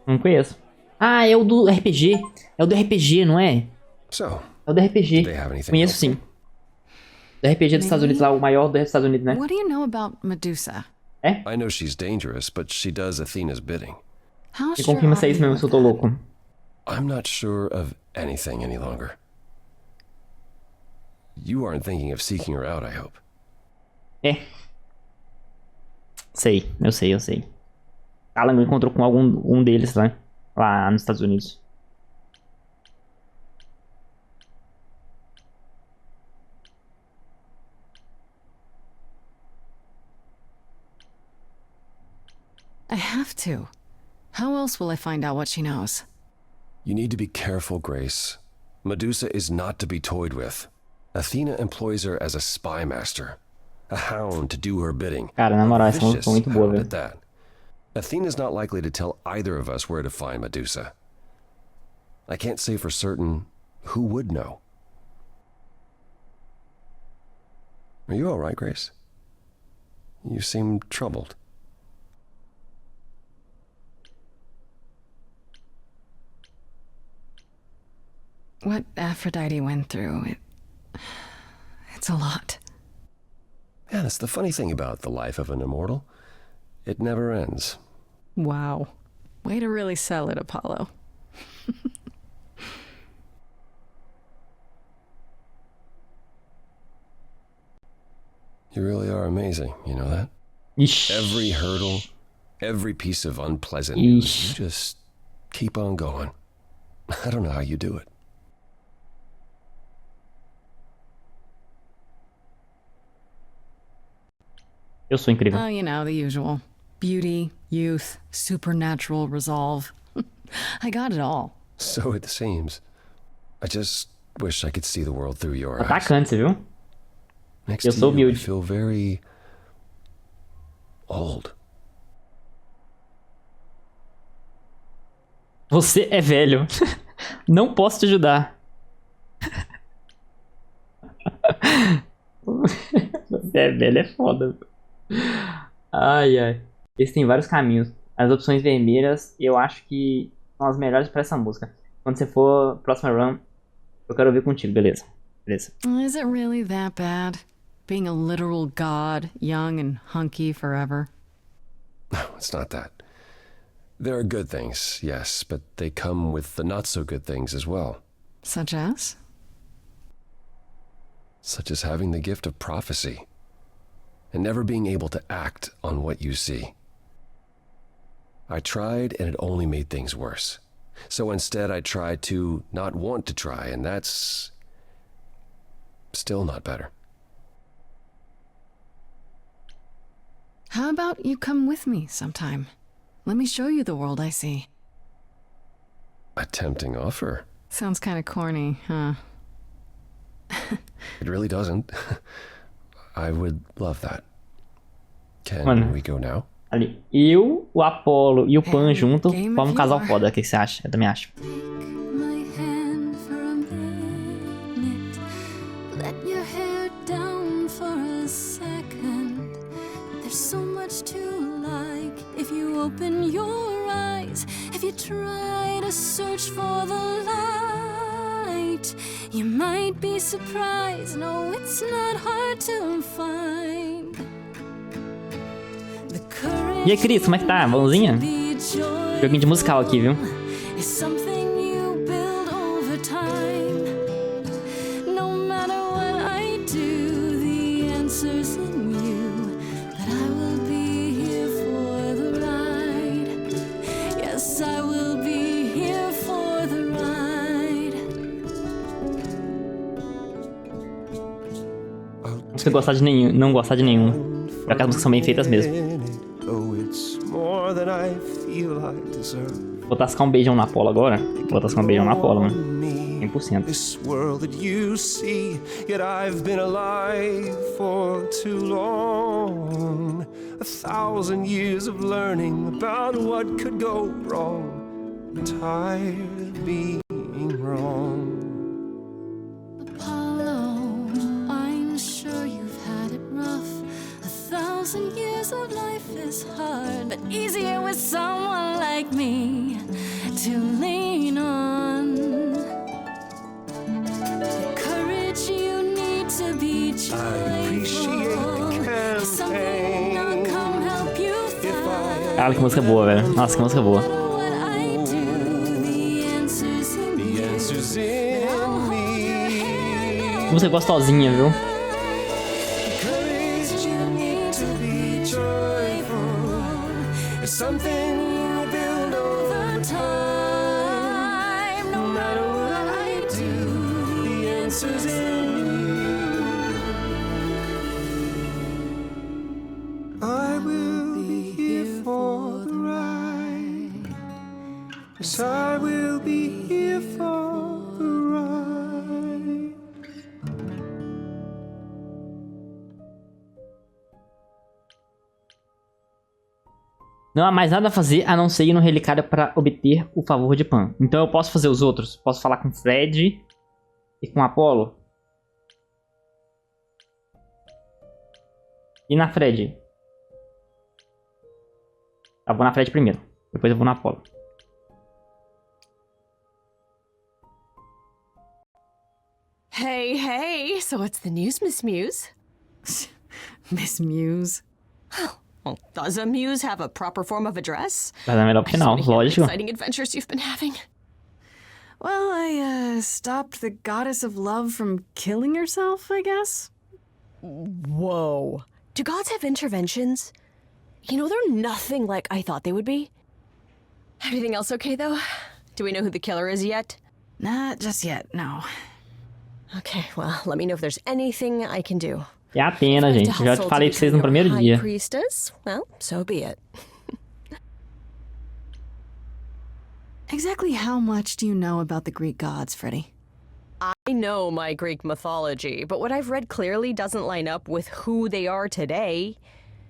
Não conheço. Ah, é o do RPG. É o do RPG, não é? So, É o do do RPG. they have anything Conheço helpful? sim. Do RPG dos Estados Unidos lá, o maior dos Estados Unidos, né? What do you know about Medusa? É? I know she's dangerous, but she does Athena's bidding. How Me sure confirma se é are isso you mesmo, se of eu tô that? louco. I'm not sure of anything any longer. You aren't thinking of seeking her out, I hope. É. Sei, eu sei, eu sei. Alan encontrou com um deles lá nos Estados Unidos. I have to. How else will I find out what she knows? You need to be careful, Grace. Medusa is not to be toyed with. Athena employs her as a spy master, a hound to do her bidding. Cara, na moral, essa música Vicious foi muito boa, hound velho. at that. Athena's not likely to tell either of us where to find Medusa. I can't say for certain who would know. Are you all right, Grace? You seem troubled. What Aphrodite went through, it's a lot. Yeah, that's the funny thing about the life of an immortal. It never ends. Wow. Way to really sell it, Apollo. You really are amazing, you know that? Ixi. Every hurdle, every piece of unpleasant news, Ixi. you just keep on going. I don't know how you do it. Eu sou incrível. Oh, you know, the usual. Beauty, youth, supernatural resolve. I got it all. So it seems. I just wish I could see the world through your eyes. Atacante, você viu? Next Eu to sou you, I humilde. feel very old. Você é velho. Não posso te ajudar. Você é velho, é foda. Ai, ai. Esse tem vários caminhos. As opções vermelhas, eu acho que são as melhores pra essa música. Quando você for próxima run, eu quero ouvir contigo, beleza? Beleza. Is it really that bad? Being a literal god, young and hunky forever? No, it's not that. There are good things, yes, but they come with the not so good things as well. Such as? Such as having the gift of prophecy and never being able to act on what you see. I tried and it only made things worse. So instead I tried to not want to try, and that's still not better. How about you come with me sometime? Let me show you the world I see. A tempting offer. Sounds kind of corny, huh? It really doesn't. I would love that. Can Mano. we go now? Ali, eu, o Apollo e o Pan É, junto game formam um of casal war. foda. O que você acha? Eu também acho. My hand for a minute. Let your hair down for a second. There's so much to like if you open your eyes. If you try to search for the light, you might be surprised. No, it's not hard to find. The courage E aí, Cris, como é que tá? Bonzinha? Joguinho de musical aqui, viu? is something you build over time. No matter what I do, the answer's in you. But I will be here for the ride. Yes, I will be here for the ride. Você gostar de nenhum, não gostar de nenhum. Por acaso, as músicas são bem feitas mesmo. Oh, it's more than I feel I deserve. Vou tascar um beijão na Apollo agora. Vou tascar um beijão na Apollo, mano. 100%. This world that you see, yet I've been alive for too long. 1,000 years of learning about what could go wrong. I'm tired of being wrong. Apollo, I'm sure you've had it rough. 1,000 years of life is hard, but easier with someone like me. Cara, que música boa, velho. Nossa, que música boa. What I do, the answers in me. The answer's in me. Música gostosinha, viu? Courage you need to be joyful. It's something you build over time. No matter what I do, the answer's in you. I will be here for the ride. Yes, I will be here for the ride. Não há mais nada a fazer a não ser ir no relicário para obter o favor de Pan. Então eu posso fazer os outros. Posso falar com Fred e com Apollo. E na Fred? Eu vou na Fred primeiro. Depois eu vou na Apollo. Hey, hey, so what's the news, Miss Muse? Miss Muse. Well, does a muse have a proper form of address? Vai dar melhor pro final, lógico. Exciting adventures you've been having. Well, I stopped the goddess of love from killing herself, I guess. Whoa. Do gods have interventions? You know, they're nothing like I thought they would be. Everything else okay, though? Do we know who the killer is yet? Not just yet, no. Okay, well, let me know if there's anything I can do. É a Atena, gente. Já te falei pra vocês no primeiro High dia. Priestess? Well, so be it. Exactly how much do you know about the Greek gods, Freddy? I know my Greek mythology, but what I've read clearly doesn't line up with who they are today.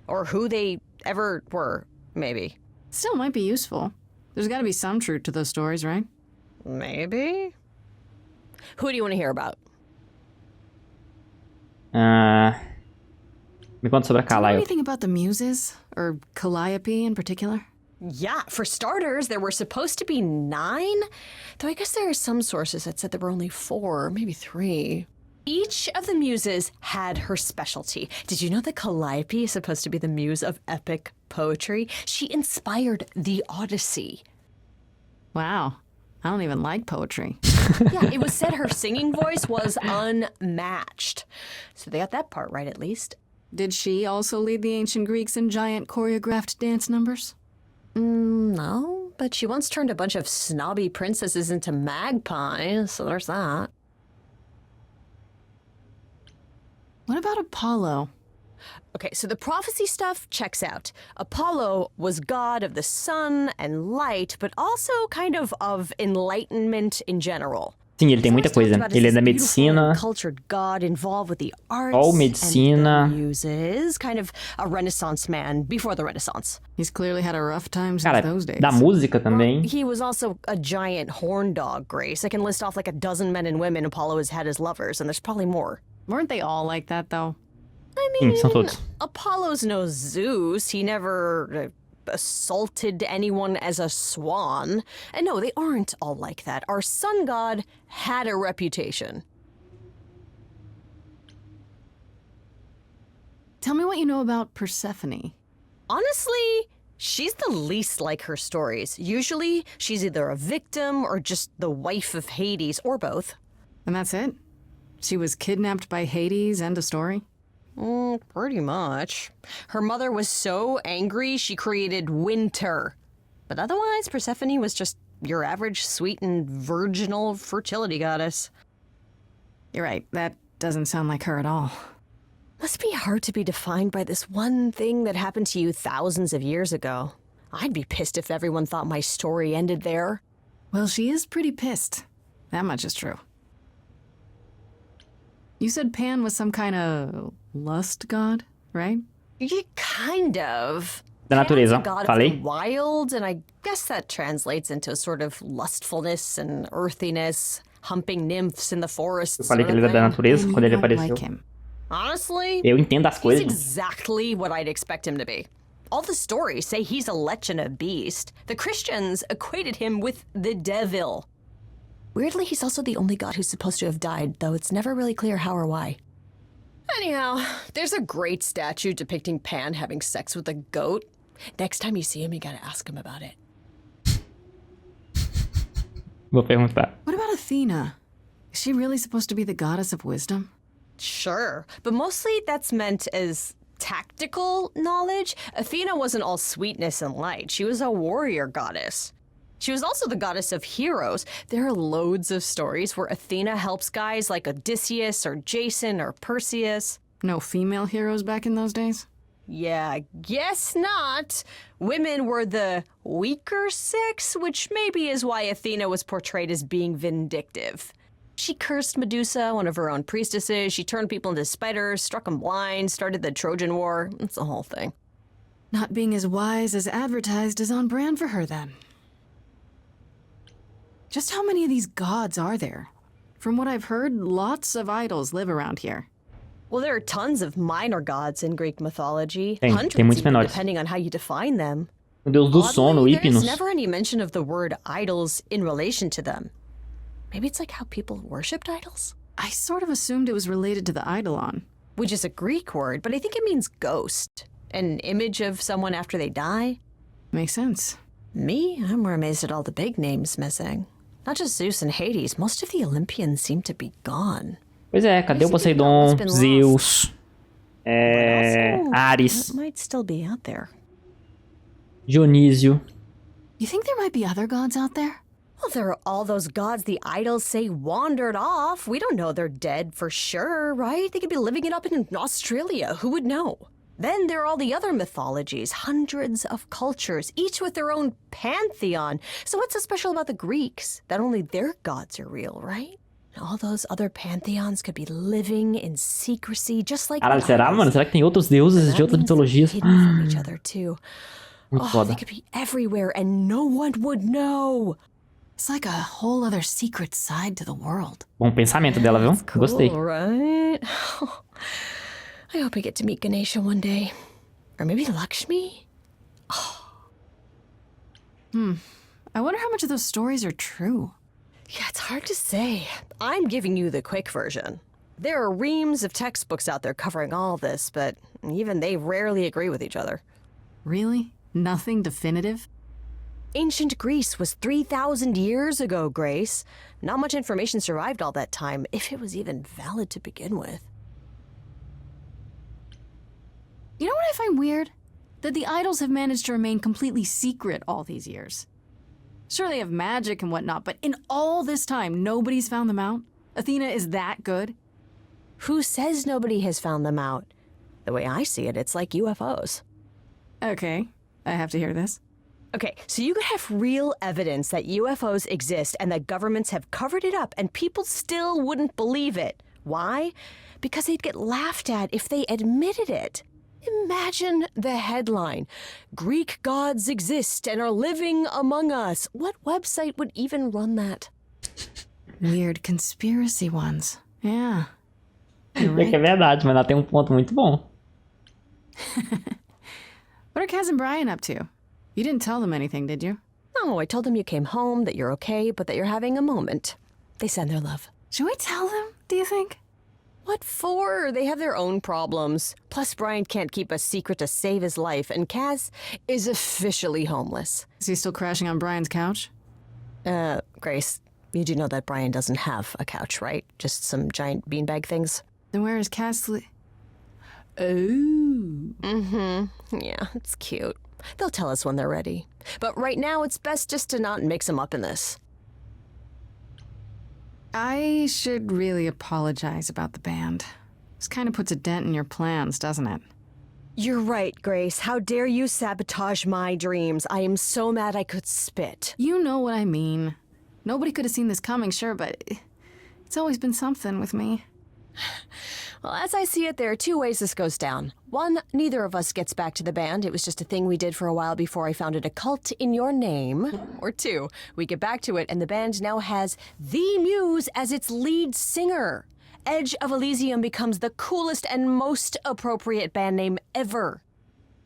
Or who they ever were, maybe. Still might be useful. There's gotta be some truth to those stories, right? Maybe? Who do you want to hear about? Me conta sobre a Do you know Calliope. anything about the Muses? Or Calliope in particular? Yeah, for starters, there were supposed to be 9. Though I guess there are some sources that said there were only 4, maybe 3. Each of the muses had her specialty. Did you know that Calliope is supposed to be the muse of epic poetry? She inspired the Odyssey. Wow. I don't even like poetry. Yeah, it was said her singing voice was unmatched. So they got that part right, at least. Did she also lead the ancient Greeks in giant choreographed dance numbers? No, but she once turned a bunch of snobby princesses into magpies, so there's that. What about Apollo? Okay, so the prophecy stuff checks out. Apollo was god of the sun and light, but also kind of enlightenment in general. Sim, ele tem muita coisa. Ele é da medicina. Cultured god involved with the arts Ou medicina. and the muses, kind of a Renaissance man before the Renaissance. He's clearly had a rough time since Cara, those days. da música também. He was also a giant horn dog, Grace. I can list off like a dozen men and women Apollo has had as lovers, and there's probably more. Weren't they all like that, though? I Sim, mean, são todos. Apollo's no Zeus. He never assaulted anyone as a swan. And no, they aren't all like that. Our sun god had a reputation. Tell me what you know about Persephone. Honestly, she's the least like her stories. Usually, she's either a victim or just the wife of Hades, or both. And that's it? She was kidnapped by Hades, end of story? Pretty much. Her mother was so angry she created winter. But otherwise, Persephone was just your average sweet and virginal fertility goddess. You're right, that doesn't sound like her at all. Must be hard to be defined by this one thing that happened to you thousands of years ago. I'd be pissed if everyone thought my story ended there. Well, she is pretty pissed. That much is true. You said Pan was some kind of lust god, right? Yeah, kind of. Da natureza, Pan's a god of the falei. wild, and I guess that translates into a sort of lustfulness and earthiness, humping nymphs in the forest. Eu falei sort que ele of era da thing. natureza And quando you ele don't apareceu. like him. Honestly, Eu entendo as he's coisas. exactly what I'd expect him to be. All the stories say he's a lech and a beast. The Christians equated him with the devil. Weirdly, he's also the only god who's supposed to have died, though it's never really clear how or why. Anyhow, there's a great statue depicting Pan having sex with a goat. Next time you see him, you gotta ask him about it. Vou perguntar. What about Athena? Is she really supposed to be the goddess of wisdom? Sure, but mostly that's meant as tactical knowledge. Athena wasn't all sweetness and light. She was a warrior goddess. She was also the goddess of heroes. There are loads of stories where Athena helps guys like Odysseus or Jason or Perseus. No female heroes back in those days? Yeah, guess not. Women were the weaker sex, which maybe is why Athena was portrayed as being vindictive. She cursed Medusa, one of her own priestesses. She turned people into spiders, struck them blind, started the Trojan War. It's the whole thing. Not being as wise as advertised is on brand for her, then. Just how many of these gods are there? From what I've heard, lots of idols live around here. Well, there are tons of minor gods in Greek mythology. Tem Hundreds muitos even, menores. depending on how you define them. O deus do sono, Oddly, there's Hypnos. never any mention of the word idols in relation to them. Maybe it's like how people worshipped idols? I sort of assumed it was related to the eidolon. Which is a Greek word, but I think it means ghost. An image of someone after they die. Makes sense. Me, I'm more amazed at all the big names missing. Not just Zeus and Hades, most of the Olympians seem to be gone. Pois é, cadê o Poseidon, Zeus, Ares, That might still be out there. Dionísio? You think there might be other gods out there? Well, there are all those gods the idols say wandered off. We don't know they're dead for sure, right? They could be living it up in Australia. Who would know? Then there are all the other mythologies, hundreds of cultures, each with their own pantheon. So what's so special about the Greeks? That only their gods are real, right? And all those other pantheons could be living in secrecy, just like Caralho, será, mano? Será que tem outros deuses de outras mitologias? hidden from each other too. Muito Oh, foda. they could be everywhere and no one would know. It's like a whole other secret side to the world. Bom pensamento dela, viu? Gostei. Cool, right? I hope I get to meet Ganesha one day. Or maybe Lakshmi? I wonder how much of those stories are true. Yeah, it's hard to say. I'm giving you the quick version. There are reams of textbooks out there covering all this, but even they rarely agree with each other. Really? Nothing definitive? Ancient Greece was 3,000 years ago, Grace. Not much information survived all that time, if it was even valid to begin with. You know what I find weird? That the idols have managed to remain completely secret all these years. Sure, they have magic and whatnot, but in all this time, nobody's found them out? Athena is that good? Who says nobody has found them out? The way I see it, it's like UFOs. Okay, I have to hear this. Okay, so you could have real evidence that UFOs exist and that governments have covered it up and people still wouldn't believe it. Why? Because they'd get laughed at if they admitted it. Imagine the headline, Greek gods exist and are living among us. What website would even run that? Weird conspiracy ones. Yeah. É que é verdade, mas ela tem um ponto muito bom. What are Kaz and Brian up to? You didn't tell them anything, did you? No, I told them you came home, that you're okay, but that you're having a moment. They send their love. Should we tell them, do you think? What for? They have their own problems. Plus, Brian can't keep a secret to save his life, and Kaz is officially homeless. Is he still crashing on Brian's couch? Grace, you do know that Brian doesn't have a couch, right? Just some giant beanbag things? Then where is Kaz Oh. Yeah, it's cute. They'll tell us when they're ready. But right now, it's best just to not mix them up in this. I should really apologize about the band. This kind of puts a dent in your plans, doesn't it? You're right, Grace. How dare you sabotage my dreams? I am so mad I could spit. You know what I mean. Nobody could have seen this coming, sure, but it's always been something with me. Well, as I see it, there are two ways this goes down. One, neither of us gets back to the band. It was just a thing we did for a while before I founded a cult in your name. Or two, we get back to it and the band now has the Muse as its lead singer. Edge of Elysium becomes the coolest and most appropriate band name ever.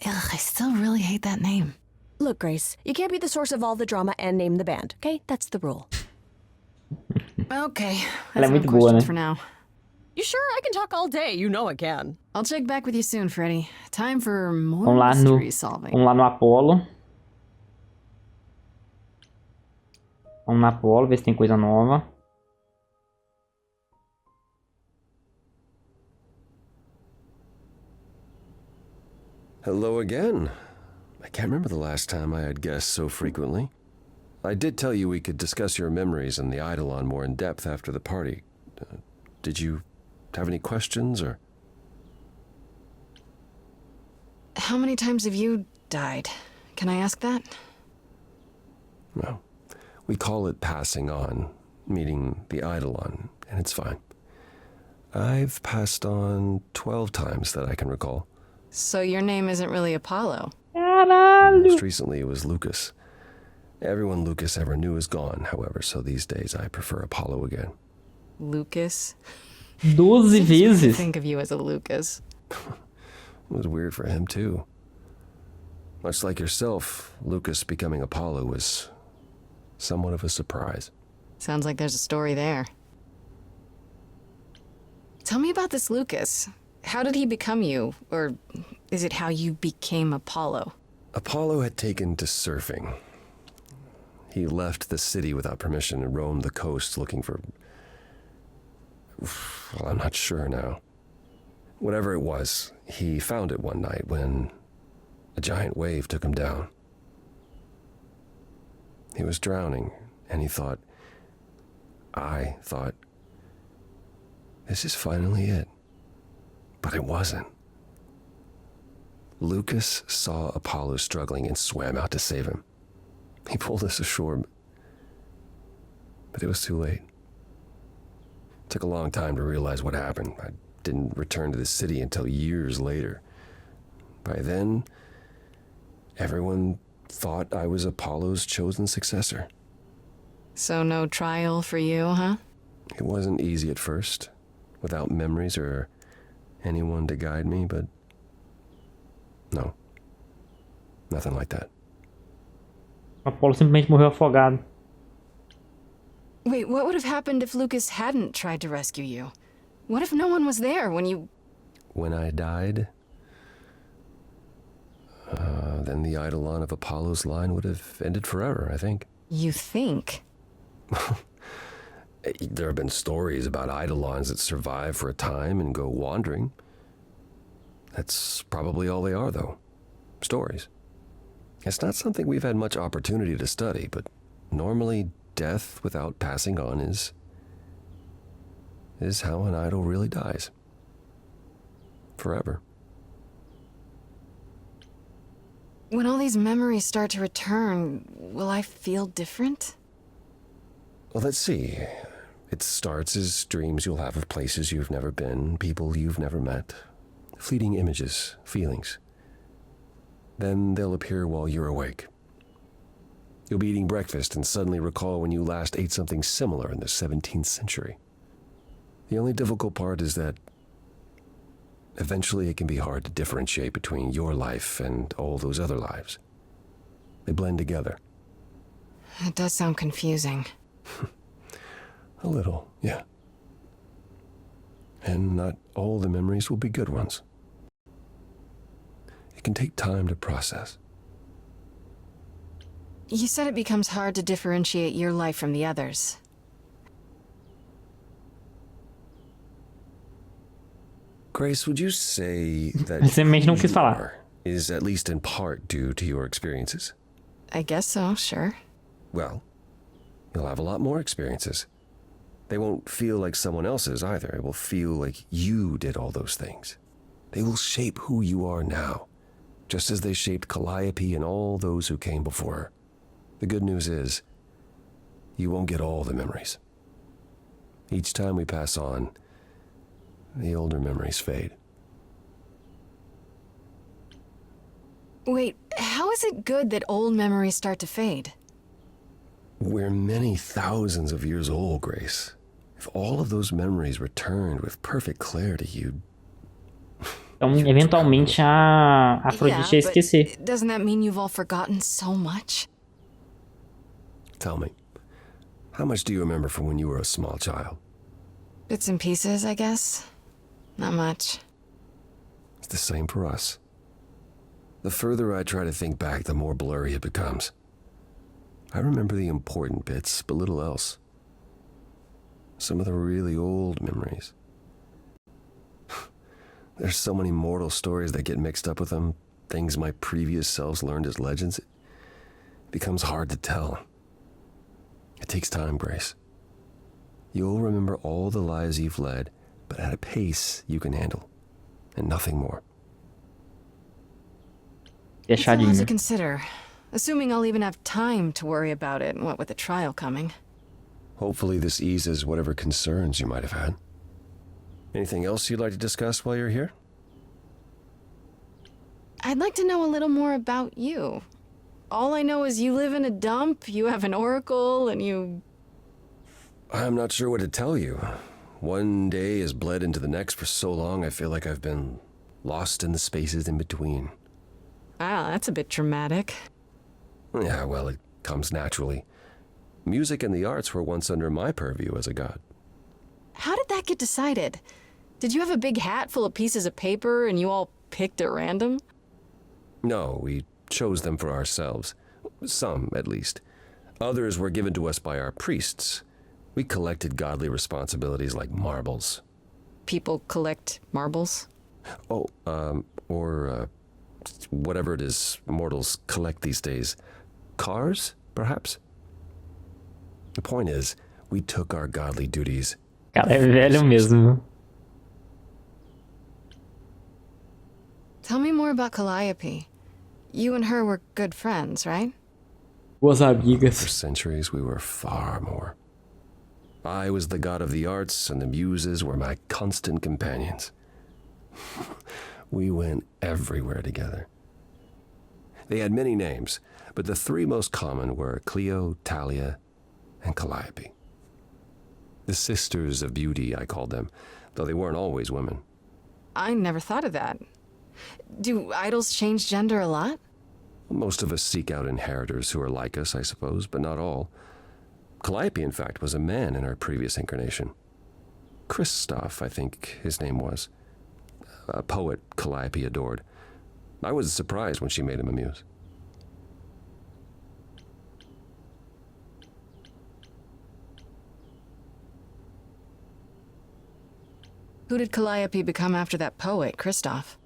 Ugh, I still really hate that name. Look, Grace, you can't be the source of all the drama and name the band, okay? That's the rule. Okay, Ela é that's muito no boa, questions né? for now. You sure? I can talk all day. You know I can. I'll check back with you soon, Freddy. Time for more Vamos lá no, mystery solving. vamos lá no Apollo. Vamos no Apollo, ver se tem coisa nova. Hello again. I can't remember the last time I had guests so frequently. I did tell you we could discuss your memories and the Eidolon more in depth after the party. Did you have any questions, or? How many times have you died? Can I ask that? Well, we call it passing on, meeting the Eidolon, and it's fine. I've passed on 12 times that I can recall. So your name isn't really Apollo? Caralho! Most recently it was Lucas. Everyone Lucas ever knew is gone, however, so these days I prefer Apollo again. Lucas? 12 I vezes. think of you as a Lucas. It was weird for him, too. Much like yourself, Lucas becoming Apollo was somewhat of a surprise. Sounds like there's a story there. Tell me about this Lucas. How did he become you? Or is it how you became Apollo? Apollo had taken to surfing. He left the city without permission and roamed the coast looking for... Well, I'm not sure now. Whatever it was, he found it one night when a giant wave took him down. He was drowning, and I thought, this is finally it. But it wasn't. Lucas saw Apollo struggling and swam out to save him. He pulled us ashore, but it was too late. It took a long time to realize what happened. I didn't return to the city until years later. By then, everyone thought I was Apollo's chosen successor. So no trial for you, huh? It wasn't easy at first, without memories or anyone to guide me, but no, nothing like that. Apollo simplesmente morreu afogado. Wait, what would have happened if Lucas hadn't tried to rescue you? What if no one was there when you... When I died, then the Eidolon of Apollo's line would have ended forever, I think. You think? There have been stories about Eidolons that survive for a time and go wandering. That's probably all they are, though. Stories. It's not something we've had much opportunity to study, but normally death without passing on is how an idol really dies. Forever. When all these memories start to return, will I feel different? Well, let's see. It starts as dreams you'll have of places you've never been, people you've never met, fleeting images, feelings. Then they'll appear while you're awake. You'll be eating breakfast and suddenly recall when you last ate something similar in the 17th century. The only difficult part is that eventually it can be hard to differentiate between your life and all those other lives. They blend together. It does sound confusing. A little, yeah. And not all the memories will be good ones. It can take time to process. You said it becomes hard to differentiate your life from the others. Grace, would you say that Simplesmente não quis who you falar. are is at least in part due to your experiences? I guess so, sure. Well, you'll have a lot more experiences. They won't feel like someone else's either. It will feel like you did all those things. They will shape who you are now, just as they shaped Calliope and all those who came before her. The good news is, you won't get all the memories. Each time we pass on, the older memories fade. Wait, how is it good that old memories start to fade? We're many thousands of years old, Grace. If all of those memories returned with perfect clarity, you'd... Então, eventualmente, a Afrodite ia esquecer. But doesn't that mean you've all forgotten so much? Tell me, how much do you remember from when you were a small child? Bits and pieces, I guess. Not much. It's the same for us. The further I try to think back, the more blurry it becomes. I remember the important bits, but little else. Some of the really old memories. There's so many mortal stories that get mixed up with them, things my previous selves learned as legends. It becomes hard to tell. It takes time, Grace. You'll remember all the lives you've led, but at a pace you can handle, and nothing more. It's a lot to Fechadinho. consider. Assuming I'll even have time to worry about it, what with the trial coming. Hopefully this eases whatever concerns you might have had. Anything else you'd like to discuss while you're here? I'd like to know a little more about you. All I know is you live in a dump, you have an oracle, and you... I'm not sure what to tell you. One day has bled into the next for so long I feel like I've been lost in the spaces in between. Wow, that's a bit dramatic. Yeah, well, it comes naturally. Music and the arts were once under my purview as a god. How did that get decided? Did you have a big hat full of pieces of paper and you all picked at random? No, we chose them for ourselves. Some, at least. Others were given to us by our priests. We collected godly responsibilities like marbles. People collect marbles? Or whatever it is mortals collect these days. Cars, perhaps? The point is, we took our godly duties. Cara, é velho mesmo. Tell me more about Calliope. You and her were good friends, right? Boas For amigas. centuries, we were far more. I was the god of the arts, and the muses were my constant companions. We went everywhere together. They had many names, but the three most common were Clio, Talia, and Calliope. The sisters of beauty, I called them, though they weren't always women. I never thought of that. Do idols change gender a lot? Most of us seek out inheritors who are like us, I suppose, but not all. Calliope, in fact, was a man in her previous incarnation. Christoph, I think his name was. A poet Calliope adored. I was surprised when she made him a muse. Who did Calliope become after that poet, Christoph?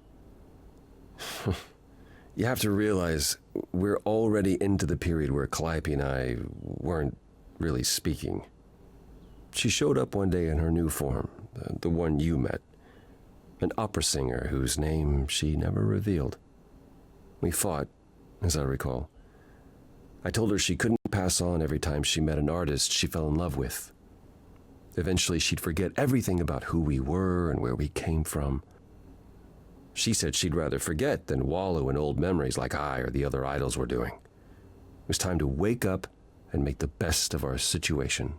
You have to realize we're already into the period where Calliope and I weren't really speaking. She showed up one day in her new form, the one you met. An opera singer whose name she never revealed. We fought, as I recall. I told her she couldn't pass on every time she met an artist she fell in love with. Eventually she'd forget everything about who we were and where we came from. She said she'd rather forget than wallow in old memories like I or the other idols were doing. It was time to wake up and make the best of our situation.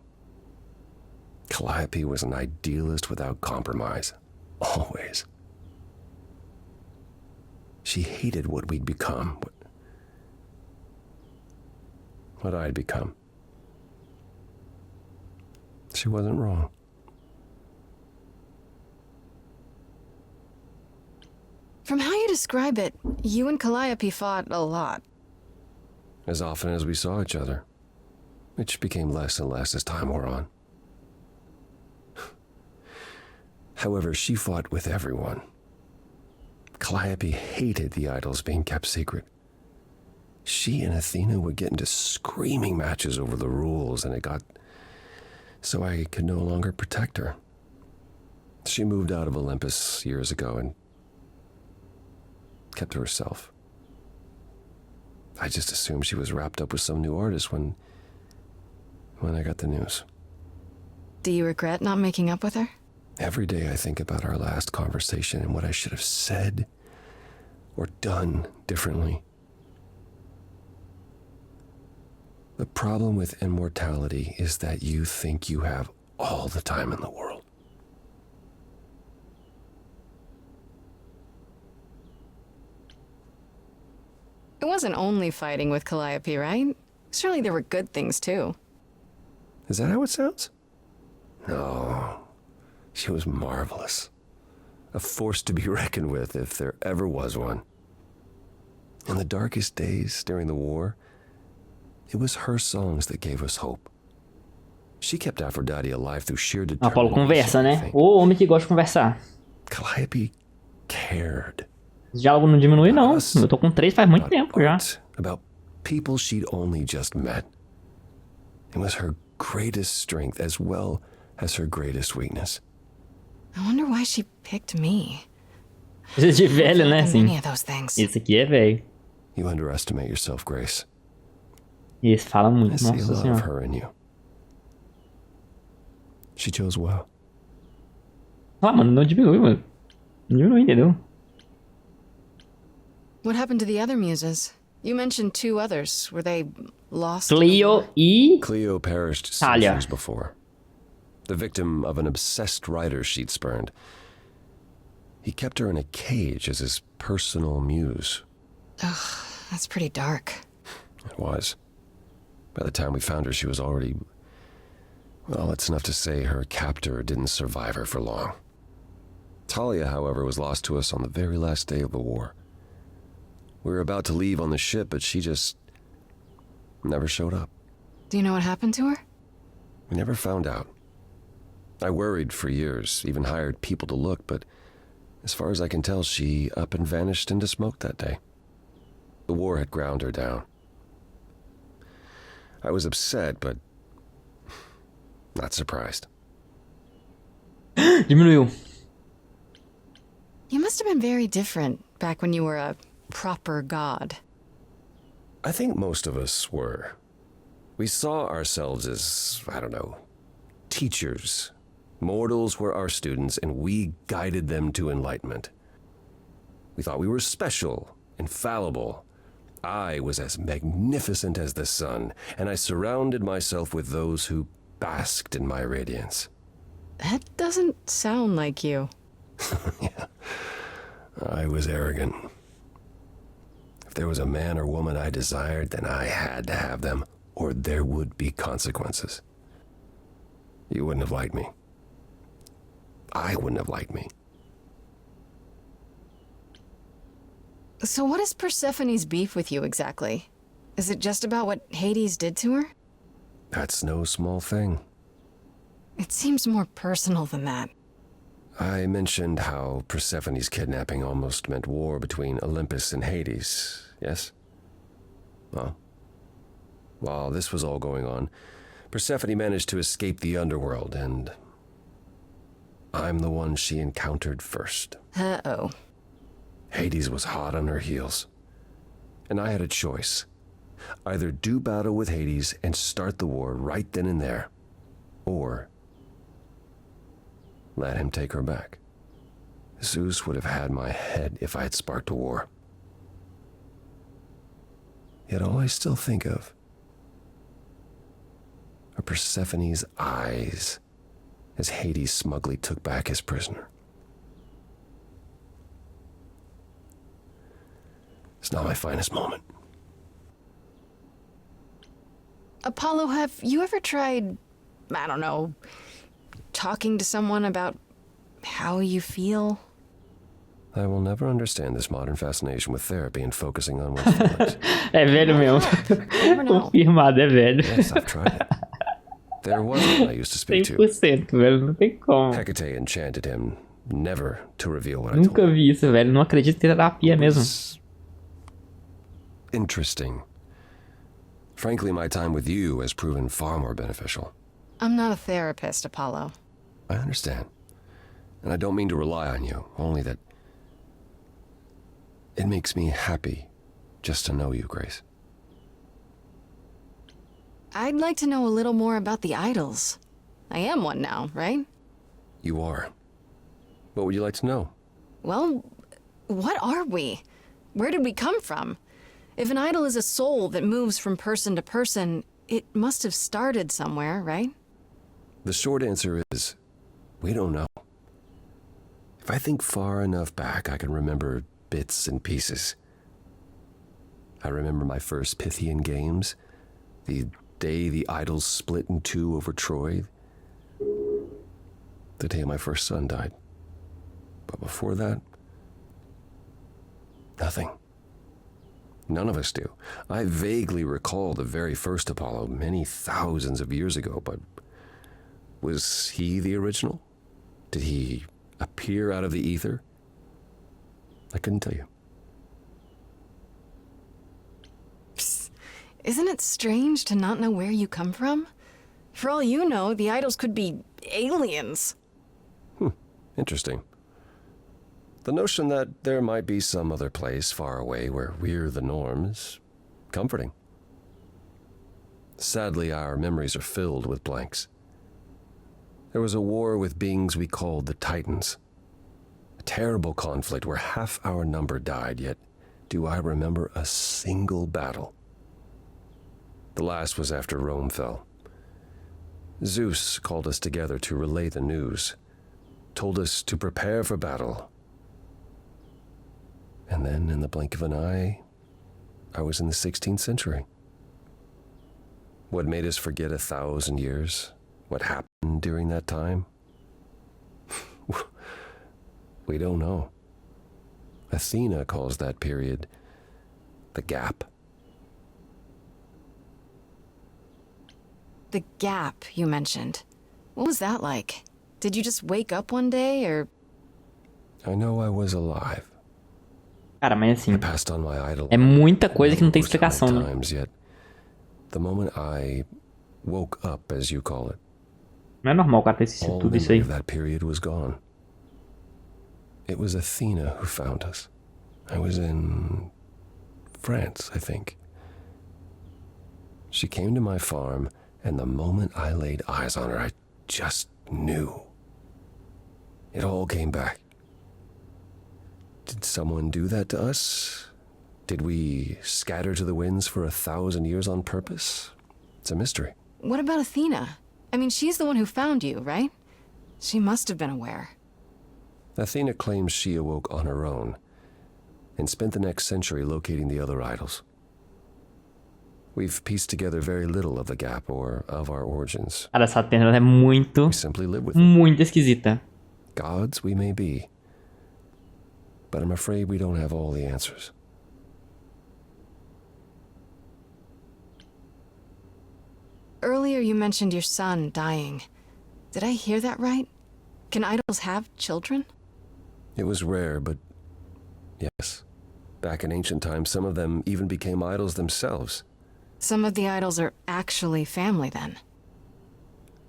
Calliope was an idealist without compromise. Always. She hated what we'd become, what I'd become. She wasn't wrong. From how you describe it, you and Calliope fought a lot. As often as we saw each other, which became less and less as time wore on. However, she fought with everyone. Calliope hated the idols being kept secret. She and Athena would get into screaming matches over the rules, and it got so I could no longer protect her. She moved out of Olympus years ago and kept to herself. I just assumed she was wrapped up with some new artist when I got the news. Do you regret not making up with her? Every day I think about our last conversation and what I should have said or done differently. The problem with immortality is that you think you have all the time in the world. It wasn't only fighting with Calliope, right? Surely there were good things too. Is that how it sounds? No. She was marvelous. A force to be reckoned with if there ever was one. In the darkest days during the war, it was her songs that gave us hope. She kept Aphrodite alive through sheer Apolo determination. conversa, I né? think. O homem que gosta de conversar. Calliope cared. Esse diálogo não diminui, não. Eu tô com 3 faz muito About tempo já. art, about people she'd only just met. It was her greatest strength as well as her greatest weakness. I wonder why she picked me. Esse de velho, né? And Assim. many of those things. Esse aqui é velho. You underestimate yourself, Grace. E esse fala I muito. see a Nossa lot of senhora. her in you. She chose well. Ah, mano, não diminui, mano. Não diminui, entendeu? What happened to the other muses? You mentioned 2 others. Were they lost? in the Cleo war? e... Cleo perished Talia. centuries before. The victim of an obsessed writer she'd spurned. He kept her in a cage as his personal muse. That's pretty dark. It was. By the time we found her, she was already... Well, it's enough to say her captor didn't survive her for long. Talia, however, was lost to us on the very last day of the war. We were about to leave on the ship, but she just never showed up. Do you know what happened to her? We never found out. I worried for years, even hired people to look, but as far as I can tell, she up and vanished into smoke that day. The war had ground her down. I was upset, but not surprised. Diminuiu. You must have been very different back when you were a proper god. I think most of us were. We saw ourselves as, I don't know, teachers. Mortals were our students, and we guided them to enlightenment. We thought we were special, infallible. I was as magnificent as the sun, and I surrounded myself with those who basked in my radiance. That doesn't sound like you. Yeah, I was arrogant. If there was a man or woman I desired, then I had to have them, or there would be consequences. You wouldn't have liked me. I wouldn't have liked me. So what is Persephone's beef with you exactly? Is it just about what Hades did to her? That's no small thing. It seems more personal than that. I mentioned how Persephone's kidnapping almost meant war between Olympus and Hades, yes? Well, while this was all going on, Persephone managed to escape the underworld, and I'm the one she encountered first. Uh-oh. Hades was hot on her heels, and I had a choice. Either do battle with Hades and start the war right then and there, or let him take her back. Zeus would have had my head if I had sparked a war. Yet all I still think of are Persephone's eyes as Hades smugly took back his prisoner. It's not my finest moment. Apollo, have you ever tried, I don't know, talking to someone about how you feel? I will never understand this modern fascination with therapy and focusing on one's feelings. É velho mesmo. never know. Confirmado, é velho. Yes, I've tried it. There was one I used to speak to. 100%, velho. Não tem como. Hecate enchanted him never to reveal what I told Nunca him. vi isso, velho. Não acredito em terapia mesmo. It's interesting. Frankly, my time with you has proven far more beneficial. I'm not a therapist, Apollo. I understand. And I don't mean to rely on you, only that it makes me happy just to know you, Grace. I'd like to know a little more about the idols. I am one now, right? You are. What would you like to know? Well, what are we? Where did we come from? If an idol is a soul that moves from person to person, it must have started somewhere, right? The short answer is, we don't know. If I think far enough back, I can remember bits and pieces. I remember my first Pythian games, the day the idols split in two over Troy, the day my first son died. But before that, nothing. None of us do. I vaguely recall the very first Apollo many thousands of years ago, but was he the original? Did he appear out of the ether? I couldn't tell you. Psst. Isn't it strange to not know where you come from? For all you know, the idols could be aliens. Interesting. The notion that there might be some other place far away where we're the norm is comforting. Sadly, our memories are filled with blanks. There was a war with beings we called the Titans. A terrible conflict where half our number died, yet do I remember a single battle. The last was after Rome fell. Zeus called us together to relay the news, told us to prepare for battle. And then, in the blink of an eye, I was in the 16th century. What made us forget 1,000 years? What happened during that time? We don't know. Athena calls that period the gap. The gap you mentioned. What was that like? Did you just wake up one day, or... I know I was alive. Cara, mas assim, I passed on my idol. é muita coisa que não tem explicação, né? Times, yet the moment I woke up, as you call it, Não é normal o cara ter assistido all tudo isso memory aí. of that period was gone. It was Athena who found us. I was in France, I think. She came to my farm, and the moment I laid eyes on her, I just knew. It all came back. Did someone do that to us? Did we scatter to the winds for 1,000 years on purpose? It's a mystery. What about Athena? I mean, she's the one who found you, right? She must have been aware. Athena claims she awoke on her own and spent the next century locating the other idols. We've pieced together very little of the gap or of our origins. Cara, essa Atena ela é muito, We simply live with it. muito esquisita. Gods we may be, but I'm afraid we don't have all the answers. Earlier you mentioned your son dying. Did I hear that right? Can idols have children? It was rare, but yes. Back in ancient times, some of them even became idols themselves. Some of the idols are actually family then.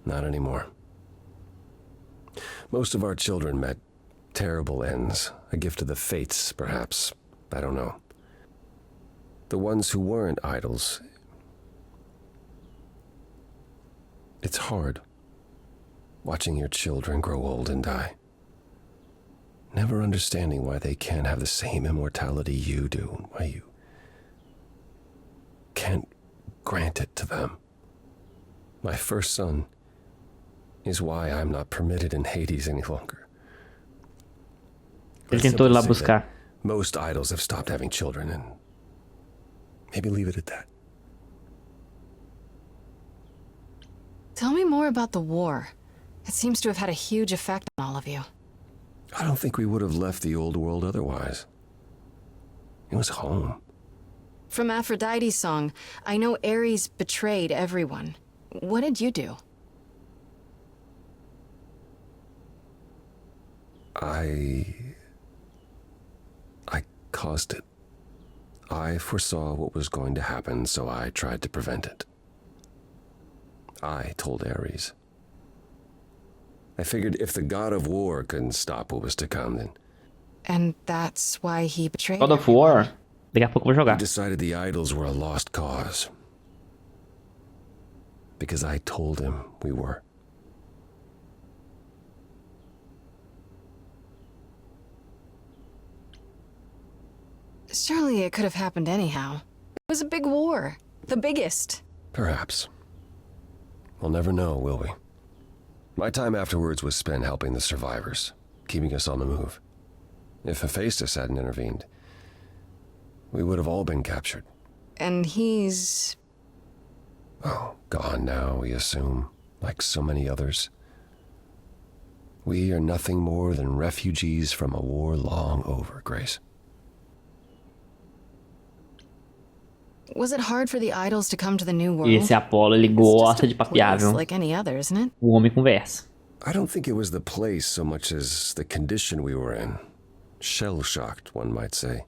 Not anymore. Most of our children met terrible ends, a gift of the fates, perhaps. I don't know. The ones who weren't idols, it's hard watching your children grow old and die. Never understanding why they can't have the same immortality you do, why you can't grant it to them. My first son is why I'm not permitted in Hades any longer. Ele I'd tentou ir lá simply say that buscar. most idols have stopped having children, and maybe leave it at that. Tell me more about the war. It seems to have had a huge effect on all of you. I don't think we would have left the old world otherwise. It was home. From Aphrodite's song, I know Ares betrayed everyone. What did you do? I caused it. I foresaw what was going to happen, so I tried to prevent it. I told Ares. I figured if the god of war couldn't stop what was to come, then And that's why he betrayed God of War. Daqui a pouco eu vou he jogar. decided the idols were a lost cause. Because I told him we were. Surely it could have happened anyhow. It was a big war. The biggest. Perhaps. We'll never know, will we? My time afterwards was spent helping the survivors, keeping us on the move. If Hephaestus hadn't intervened, we would have all been captured. And he's... Oh, gone now, we assume, like so many others. We are nothing more than refugees from a war long over, Grace. Was it hard for the idols to come to the new E world? esse Apolo, ele It's just gosta a de papiar, place viu? like any other, isn't it? O homem conversa. I don't think it was the place so much as the condition we were in. Shell-shocked, one might say.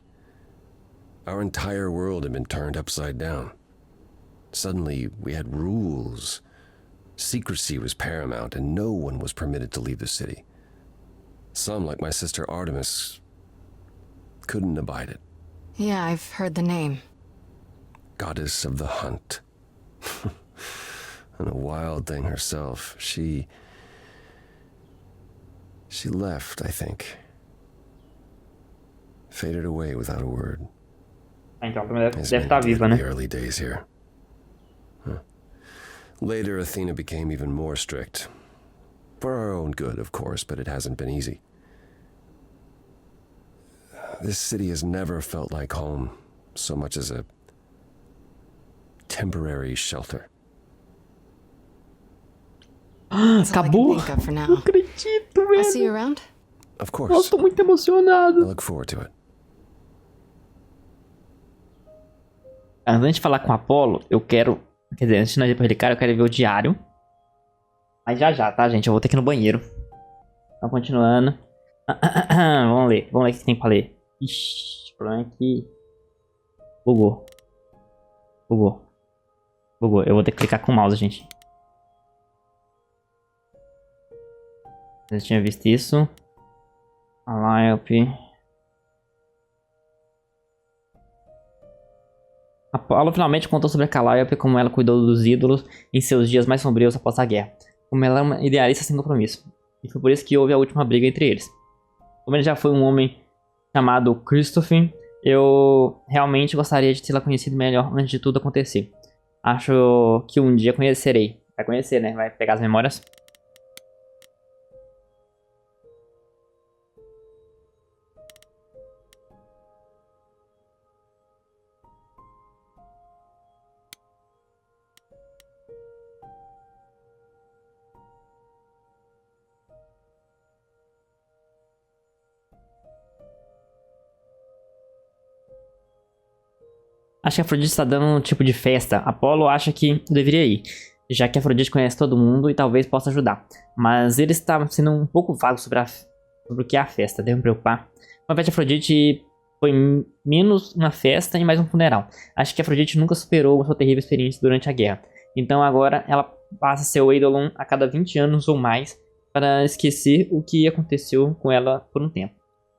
Our entire world had been turned upside down. Suddenly, we had rules. Secrecy was paramount, and no one was permitted to leave the city. Some, like my sister Artemis, couldn't abide it. Yeah, I've heard the name. Goddess of the hunt. And a wild thing herself. She left, I think. Faded away without a word. Então, a mulher As deve many estar did viva, in né? the early days here. Huh. Later, Athena became even more strict. For our own good, of course, but it hasn't been easy. This city has never felt like home, so much as a temporary shelter. That's all I Acabou? can think of for Não now. acredito, I'll see you velho. around. Of Nossa, course, tô muito I emocionado. look forward to it. Antes de falar com o Apolo, eu quero... Quer dizer, antes de nós ir pra cara, eu quero ver o diário. Mas já, tá, gente? Eu vou ter que ir no banheiro. Então, continuando. Vamos ler o que tem pra ler. Ixi, o problema é que... Bugou. Eu vou ter que clicar com o mouse, gente. Eu tinha visto isso. Calliope. Apolo finalmente contou sobre a Calliope, como ela cuidou dos ídolos em seus dias mais sombrios após a guerra. Como ela é uma idealista sem compromisso. E foi por isso que houve a última briga entre eles. Como ele já foi um homem chamado Christopher, eu realmente gostaria de tê-la conhecido melhor antes de tudo acontecer. Acho que um dia conhecerei. Vai conhecer, né? Vai pegar as memórias. Acho que a Afrodite está dando um tipo de festa. Apolo acha que eu deveria ir, já que a Afrodite conhece todo mundo e talvez possa ajudar. Mas ele está sendo um pouco vago sobre o que é a festa, deve me preocupar. Uma festa de Afrodite foi menos uma festa e mais um funeral. Acho que a Afrodite nunca superou a sua terrível experiência durante a guerra. Então agora ela passa a ser o Eidolon a cada 20 anos ou mais para esquecer o que aconteceu com ela por um tempo.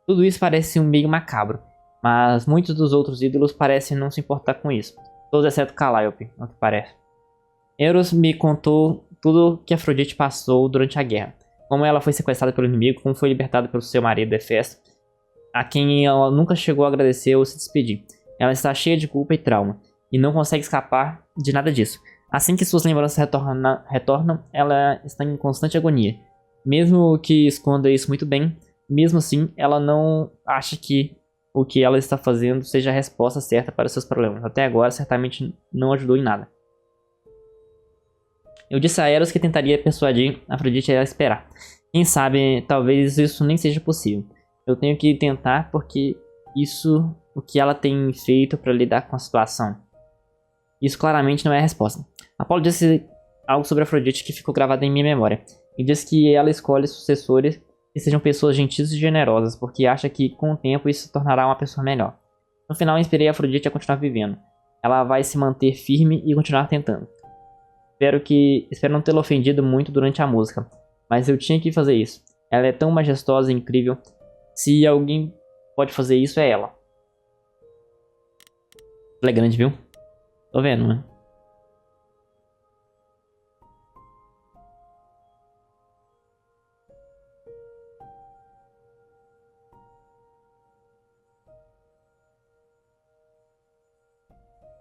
Tudo isso parece um meio macabro. Mas muitos dos outros ídolos parecem não se importar com isso. Todos exceto Calliope, ao que parece. Eros me contou tudo que Afrodite passou durante a guerra. Como ela foi sequestrada pelo inimigo, como foi libertada pelo seu marido Hefesto, a quem ela nunca chegou a agradecer ou se despedir. Ela está cheia de culpa e trauma, e não consegue escapar de nada disso. Assim que suas lembranças retornam, ela está em constante agonia. Mesmo que esconda isso muito bem, mesmo assim, ela não acha que o que ela está fazendo seja a resposta certa para os seus problemas. Até agora, certamente não ajudou em nada. Eu disse a Eros que tentaria persuadir Afrodite a esperar. Quem sabe, talvez isso nem seja possível. Eu tenho que tentar porque isso o que ela tem feito para lidar com a situação. Isso claramente não é a resposta. Apolo disse algo sobre Afrodite que ficou gravado em minha memória. E disse que ela escolhe sucessores que sejam pessoas gentis e generosas, porque acha que com o tempo isso se tornará uma pessoa melhor. No final, inspirei a Afrodite a continuar vivendo. Ela vai se manter firme e continuar tentando. Espero não tê-la ofendido muito durante a música, mas eu tinha que fazer isso. Ela é tão majestosa e incrível. Se alguém pode fazer isso, é ela. Ela é grande, viu? Tô vendo, né?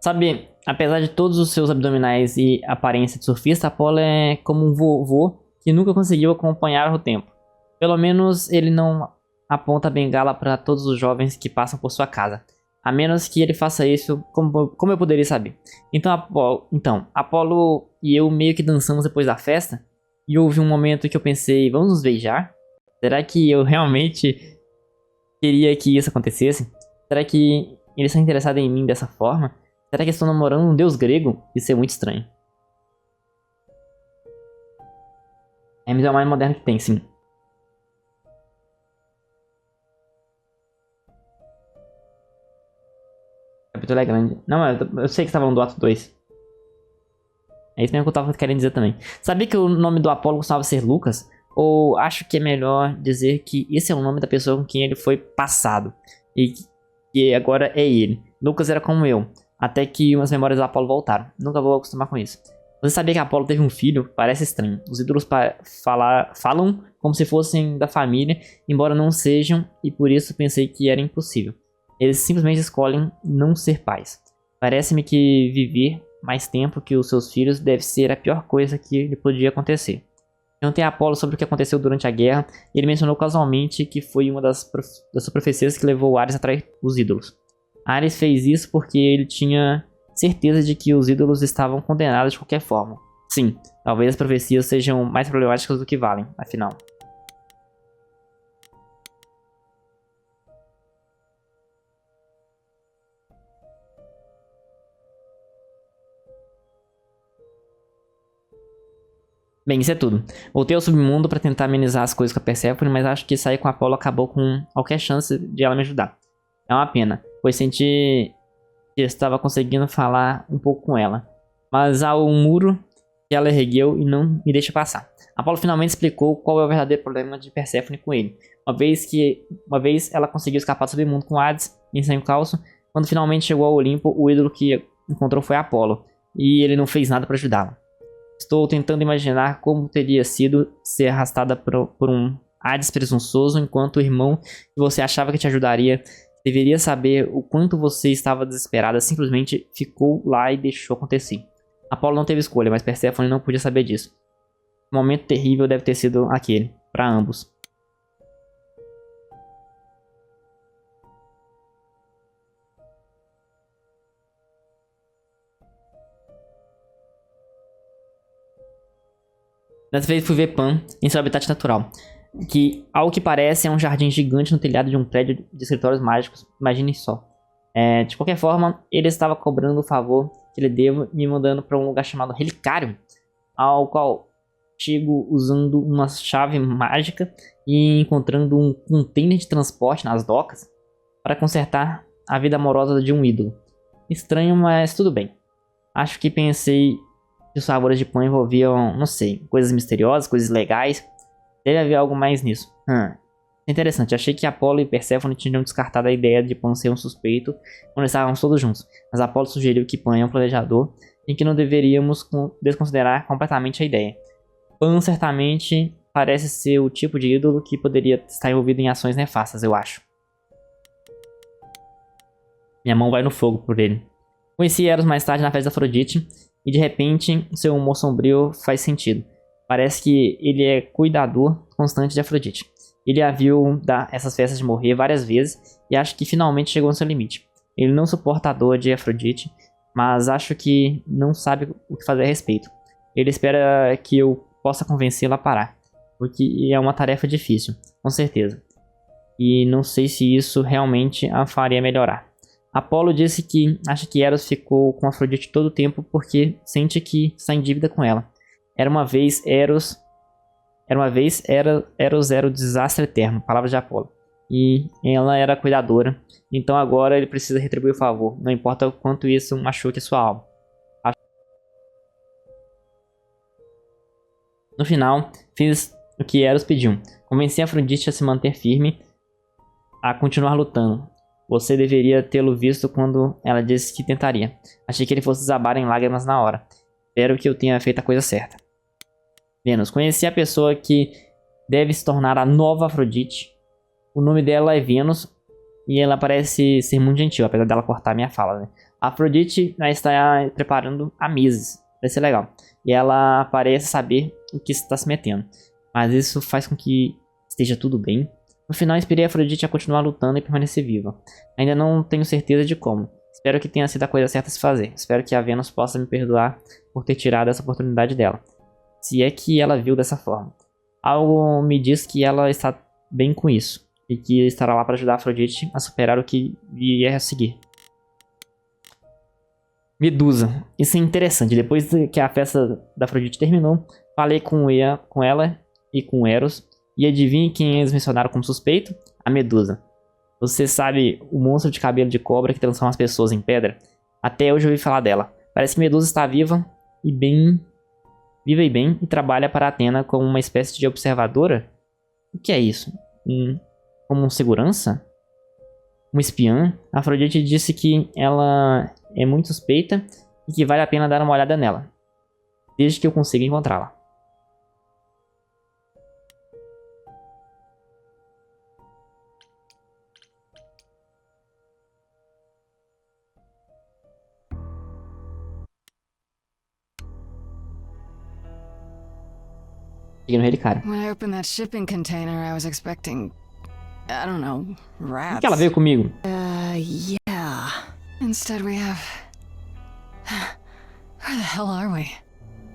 Sabe, apesar de todos os seus abdominais e aparência de surfista, Apolo é como um vovô que nunca conseguiu acompanhar o tempo. Pelo menos ele não aponta a bengala para todos os jovens que passam por sua casa. A menos que ele faça isso, como eu poderia saber? Então, Apolo e eu meio que dançamos depois da festa. E houve um momento que eu pensei, vamos nos beijar? Será que eu realmente queria que isso acontecesse? Será que eles são interessados em mim dessa forma? Será que estou namorando um deus grego? Isso é muito estranho. Hermes é o mais moderno que tem, sim. O capítulo é grande. Não, eu sei que você tá falando do ato 2. É isso mesmo que eu tava querendo dizer também. Sabia que o nome do Apolo costumava ser Lucas? Ou acho que é melhor dizer que esse é o nome da pessoa com quem ele foi passado. E que agora é ele. Lucas era como eu. Até que umas memórias do Apolo voltaram. Nunca vou acostumar com isso. Você sabia que Apolo teve um filho? Parece estranho. Os ídolos falam como se fossem da família, embora não sejam, e por isso pensei que era impossível. Eles simplesmente escolhem não ser pais. Parece-me que viver mais tempo que os seus filhos deve ser a pior coisa que lhe podia acontecer. Perguntei a Apolo sobre o que aconteceu durante a guerra, e ele mencionou casualmente que foi uma das suas profecias que levou Ares a trair os ídolos. Ares fez isso porque ele tinha certeza de que os ídolos estavam condenados de qualquer forma. Sim, talvez as profecias sejam mais problemáticas do que valem, afinal. Bem, isso é tudo. Voltei ao submundo para tentar amenizar as coisas com a Persephone, mas acho que sair com a Apollo acabou com qualquer chance de ela me ajudar. É uma pena, pois senti que estava conseguindo falar um pouco com ela. Mas há um muro que ela ergueu e não me deixa passar. Apollo finalmente explicou qual é o verdadeiro problema de Persephone com ele. Uma vez ela conseguiu escapar do submundo com Hades em seu encalço, quando finalmente chegou ao Olimpo, o ídolo que encontrou foi Apollo, e ele não fez nada para ajudá-la. Estou tentando imaginar como teria sido ser arrastada por um Hades presunçoso, enquanto o irmão que você achava que te ajudaria deveria saber o quanto você estava desesperada, simplesmente ficou lá e deixou acontecer. Apollo não teve escolha, mas Persephone não podia saber disso. Um momento terrível deve ter sido aquele, para ambos. Dessa vez fui ver Pan em seu habitat natural, que ao que parece é um jardim gigante no telhado de um prédio de escritórios mágicos, imagine só. De qualquer forma, ele estava cobrando o favor que lhe devo, me mandando para um lugar chamado Relicário, ao qual chego usando uma chave mágica e encontrando um container de transporte nas docas para consertar a vida amorosa de um ídolo. Estranho, mas tudo bem. Acho que pensei que os sabores de pão envolviam, não sei, coisas misteriosas, coisas legais. Deve haver algo mais nisso. Interessante, achei que Apollo e Persephone tinham descartado a ideia de Pan ser um suspeito quando estávamos todos juntos, mas Apollo sugeriu que Pan é um planejador e que não deveríamos desconsiderar completamente a ideia. Pan certamente parece ser o tipo de ídolo que poderia estar envolvido em ações nefastas, eu acho. Minha mão vai no fogo por ele. Conheci Eros mais tarde na festa da Afrodite, e de repente seu humor sombrio faz sentido. Parece que ele é cuidador constante de Afrodite. Ele a viu dar essas festas de morrer várias vezes e acho que finalmente chegou no seu limite. Ele não suporta a dor de Afrodite, mas acho que não sabe o que fazer a respeito. Ele espera que eu possa convencê-lo a parar, o que é uma tarefa difícil, com certeza. E não sei se isso realmente a faria melhorar. Apollo disse que acha que Eros ficou com Afrodite todo o tempo porque sente que está em dívida com ela. Eros era o desastre eterno, palavras de Apollo. E ela era a cuidadora. Então agora ele precisa retribuir o favor, não importa o quanto isso machuque sua alma. No final, fiz o que Eros pediu. Convenci Afrodite a se manter firme, a continuar lutando. Você deveria tê-lo visto quando ela disse que tentaria. Achei que ele fosse desabar em lágrimas na hora. Espero que eu tenha feito a coisa certa. Vênus. Conheci a pessoa que deve se tornar a nova Afrodite. O nome dela é Vênus e ela parece ser muito gentil, apesar dela cortar minha fala, né? A Afrodite está preparando há meses. Vai ser legal. E ela parece saber o que está se metendo. Mas isso faz com que esteja tudo bem. No final, inspirei a Afrodite a continuar lutando e permanecer viva. Ainda não tenho certeza de como. Espero que tenha sido a coisa certa a se fazer. Espero que a Vênus possa me perdoar por ter tirado essa oportunidade dela. Se é que ela viu dessa forma. Algo me diz que ela está bem com isso. E que estará lá para ajudar a Afrodite a superar o que vier a seguir. Medusa. Isso é interessante. Depois que a festa da Afrodite terminou, falei com ela e com o Eros. E adivinhe quem eles mencionaram como suspeito? A Medusa. Você sabe o monstro de cabelo de cobra que transforma as pessoas em pedra? Até hoje eu ouvi falar dela. Parece que Medusa está viva e bem e trabalha para Atena como uma espécie de observadora? O que é isso? Como um segurança? Um espiã? A Afrodite disse que ela é muito suspeita e que vale a pena dar uma olhada nela, desde que eu consiga encontrá-la. Cheguei no relicário. When I opened that shipping container, I was expecting, I don't know, Por rats. que ela veio comigo? Yeah. Instead we have... Where the hell are we?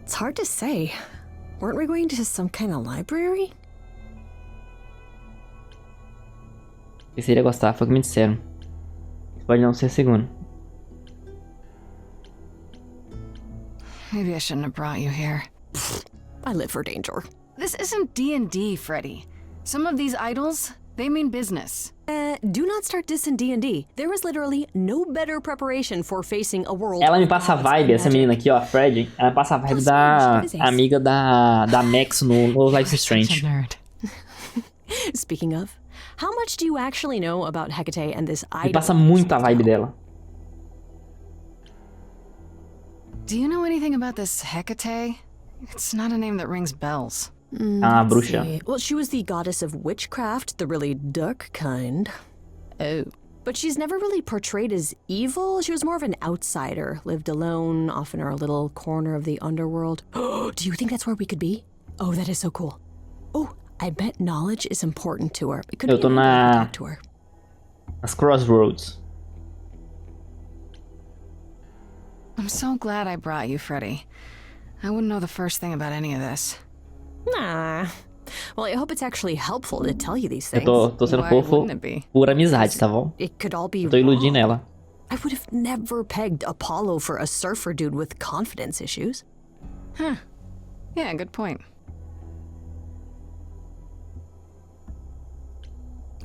It's hard to say. Weren't we going to some kind of library? Se você iria gostar, foi o que me disseram. Isso pode não ser seguro. Maybe I shouldn't have brought you here. I live for danger. This isn't D&D, Freddy. Some of these idols, they mean business. Do not start dissing D&D. There was literally no better preparation for facing a world. Ela me of passa a gods vibe, and essa magic. menina aqui, ó, a Fred. Ela me passa a vibe da amiga da Max no Life is Such Strange. a nerd. Speaking of, how much do you actually know about Hecate and this Me idol? passa muito a vibe dela. Do you know anything about this Hecate? It's not a name that rings bells. A bruxa. See. Well, she was the goddess of witchcraft, the really dark kind. Oh. But she's never really portrayed as evil. She was more of an outsider, lived alone, off in her little corner of the underworld. Do you think that's where we could be? Oh, that is so cool. Oh, I bet knowledge is important to her. It could Eu be tô a way to na- talk to her. As Crossroads. I'm so glad I brought you, Freddy. I wouldn't know the first thing about any of this. Nah. Well, I hope it's actually helpful to tell you these Eu things. tô sendo Why fofo wouldn't it be? por amizade, tá bom? It could all be Eu tô iludindo wrong. ela. I would have never pegged Apollo for a surfer dude with confidence issues. Yeah, good point.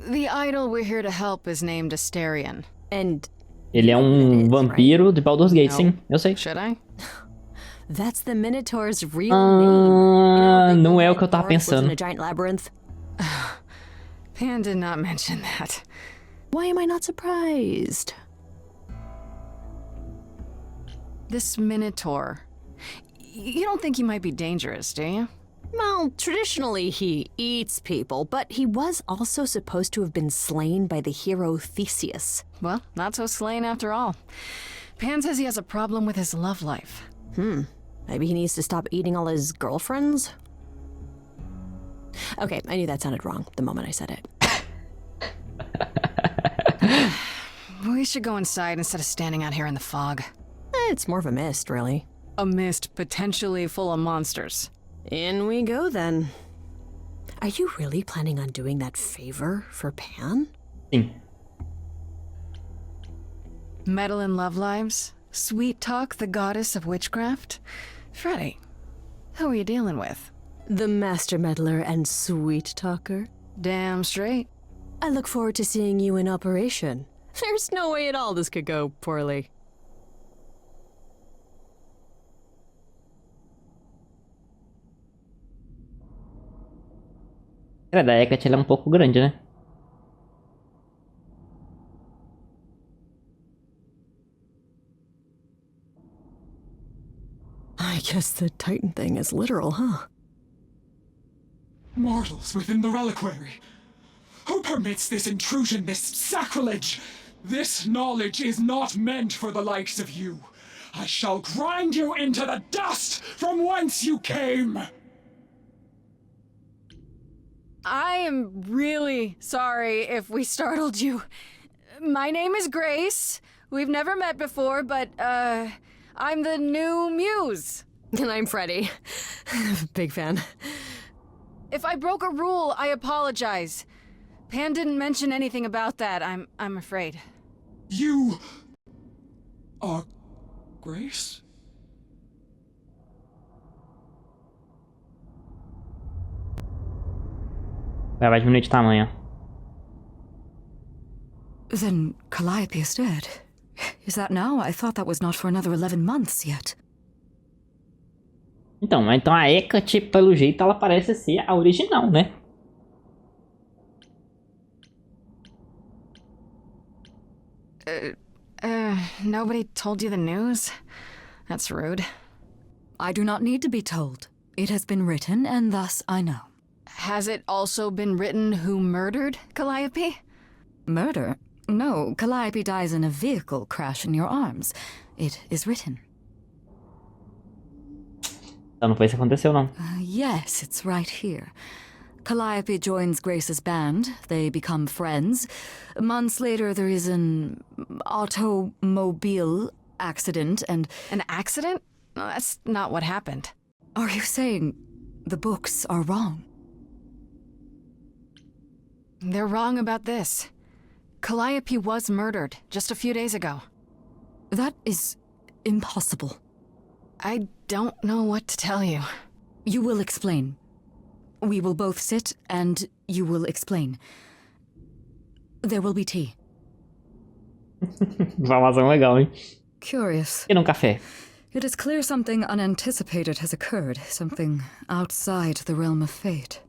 The idol we're here to help is named Asterion. And Ele é um vampiro de Baldur's Gate, sim. Eu sei. Should I? that's the Minotaur's real name. Não é o que eu tava Dwarf lives in pensando. a giant labyrinth. Pan did not mention that. Why am I not surprised? This Minotaur. You don't think he might be dangerous, do you? Well, traditionally he eats people, but he was also supposed to have been slain by the hero Theseus. Well, not so slain after all. Pan says he has a problem with his love life. Maybe he needs to stop eating all his girlfriends? Okay, I knew that sounded wrong the moment I said it. We should go inside instead of standing out here in the fog. It's more of a mist, really. A mist potentially full of monsters. In we go, then. Are you really planning on doing that favor for Pan? Sim. Meddle in love lives? Sweet Talk, the goddess of witchcraft? Freddy, who are you dealing with? The master meddler and sweet talker. Damn straight. I look forward to seeing you in operation. There's no way at all this could go poorly. Cara, da Hecate ela é um pouco grande, né? I guess the Titan thing is literal, huh? Mortals within the reliquary. Who permits this intrusion, this sacrilege? This knowledge is not meant for the likes of you. I shall grind you into the dust from whence you came. I am really sorry if we startled you. My name is Grace. We've never met before, but, I'm the new muse. And I'm Freddy. Big fan. If I broke a rule, I apologize. Pan didn't mention anything about that, I'm afraid. You are Grace? Vai diminuir de tamanho. Then Calliope is dead. Is that now? I thought that was not for another 11 months yet. Então a Hecate, pelo jeito, ela parece ser a original, né? Nobody told you the news? That's rude. I do not need to be told. It has been written, and thus I know. Has it also been written who murdered Calliope? Murder? No, Calliope dies in a vehicle crash in your arms. It is written. Então não foi isso que aconteceu, não. Yes, it's right here. Calliope joins Grace's band. They become friends. Months later, there is an automobile accident and... An accident? No, that's not what happened. Are you saying the books are wrong? They're wrong about this. Calliope was murdered just a few days ago. That is impossible. I don't know what to tell you. You will explain. We will both sit and you will explain. There will be tea. Informação legal, hein? Curious. E num café? It is clear something unanticipated has occurred, something outside the realm of fate.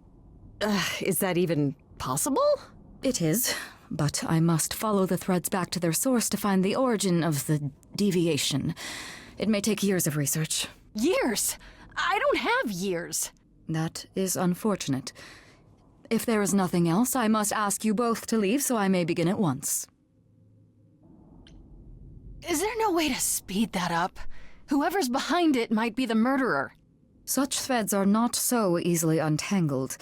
Is that even possible? It is, but I must follow the threads back to their source to find the origin of the deviation. It may take years of research. Years? I don't have years. That is unfortunate. If there is nothing else, I must ask you both to leave so I may begin at once. Is there no way to speed that up? Whoever's behind it might be the murderer. Such threads are not so easily untangled.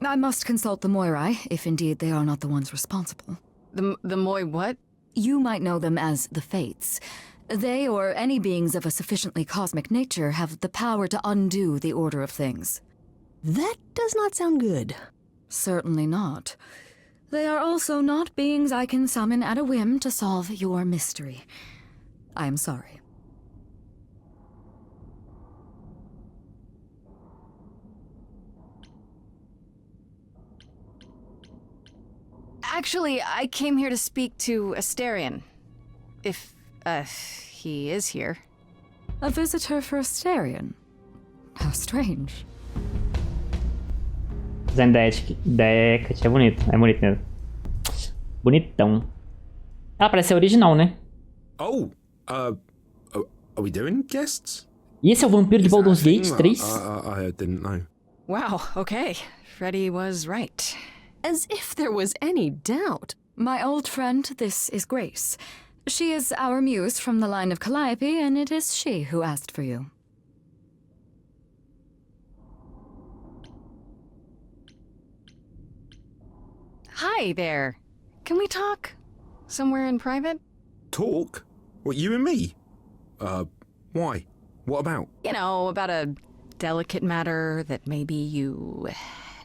I must consult the Moirai, if indeed they are not the ones responsible. The Moi what? You might know them as the Fates. They, or any beings of a sufficiently cosmic nature, have the power to undo the order of things. That does not sound good. Certainly not. They are also not beings I can summon at a whim to solve your mystery. I am sorry. Actually, I came here to speak to Asterion. If, he is here. A visitor for Asterion? How strange. O design da Hecate é bonito. É bonito mesmo. Bonitão. Ela parece ser original, né? Oh, are we doing guests? E esse é o vampiro de Baldur's Gate 3? I didn't know. Wow, okay. Freddy was right. As if there was any doubt. My old friend, this is Grace. She is our muse from the line of Calliope, and it is she who asked for you. Hi there. Can we talk? Somewhere in private? Talk? What, you and me? Why? What about? You know, about a delicate matter that maybe you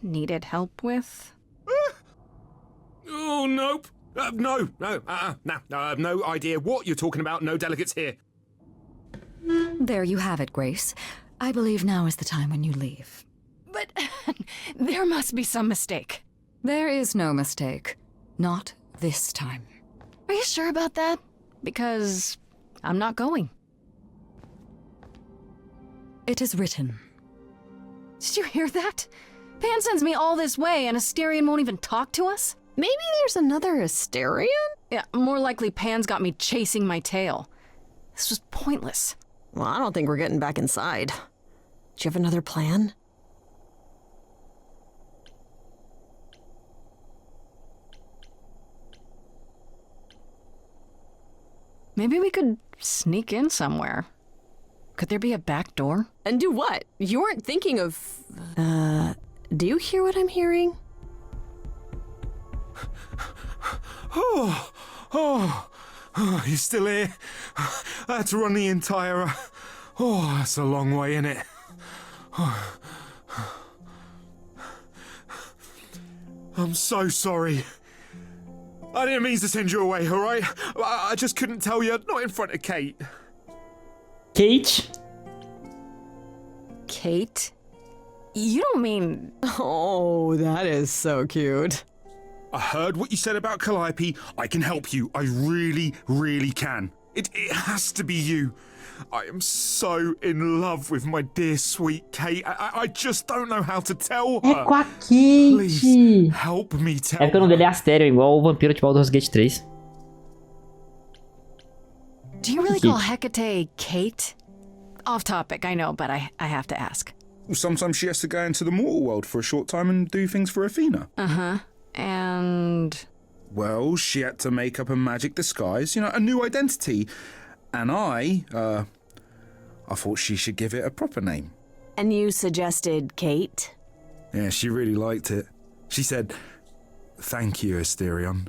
needed help with? Oh, nope. No, I have no idea what you're talking about. No delegates here. There you have it, Grace. I believe now is the time when you leave. But there must be some mistake. There is no mistake. Not this time. Are you sure about that? Because I'm not going. It is written. Did you hear that? Pan sends me all this way and Asterion won't even talk to us? Maybe there's another Asterion? Yeah, more likely Pan's got me chasing my tail. This was pointless. Well, I don't think we're getting back inside. Do you have another plan? Maybe we could sneak in somewhere. Could there be a back door? And do what? You weren't thinking of... do you hear what I'm hearing? Oh, he's still here. I had to run the entire... Oh, that's a long way, innit? I'm so sorry. I didn't mean to send you away, alright? I just couldn't tell you, not in front of Kate. Kate? Kate? You don't mean... Oh, that is so cute. I heard what you said about Calliope. I can help you. I really, really can. It has to be you. I am so in love with my dear sweet Kate. I just don't know how to tell her. É com a Kate. Please, help me tell É porque o nome dele é Astério, igual o vampiro de Baldur's Gate 3. Do you really call Hecate Kate? Off topic, I know, but I have to ask. Well, sometimes she has to go into the mortal world for a short time and do things for Athena. Uh-huh. And... Well, she had to make up a magic disguise, a new identity. And I thought she should give it a proper name. And you suggested Kate? Yeah, she really liked it. She said, "Thank you, Asterion."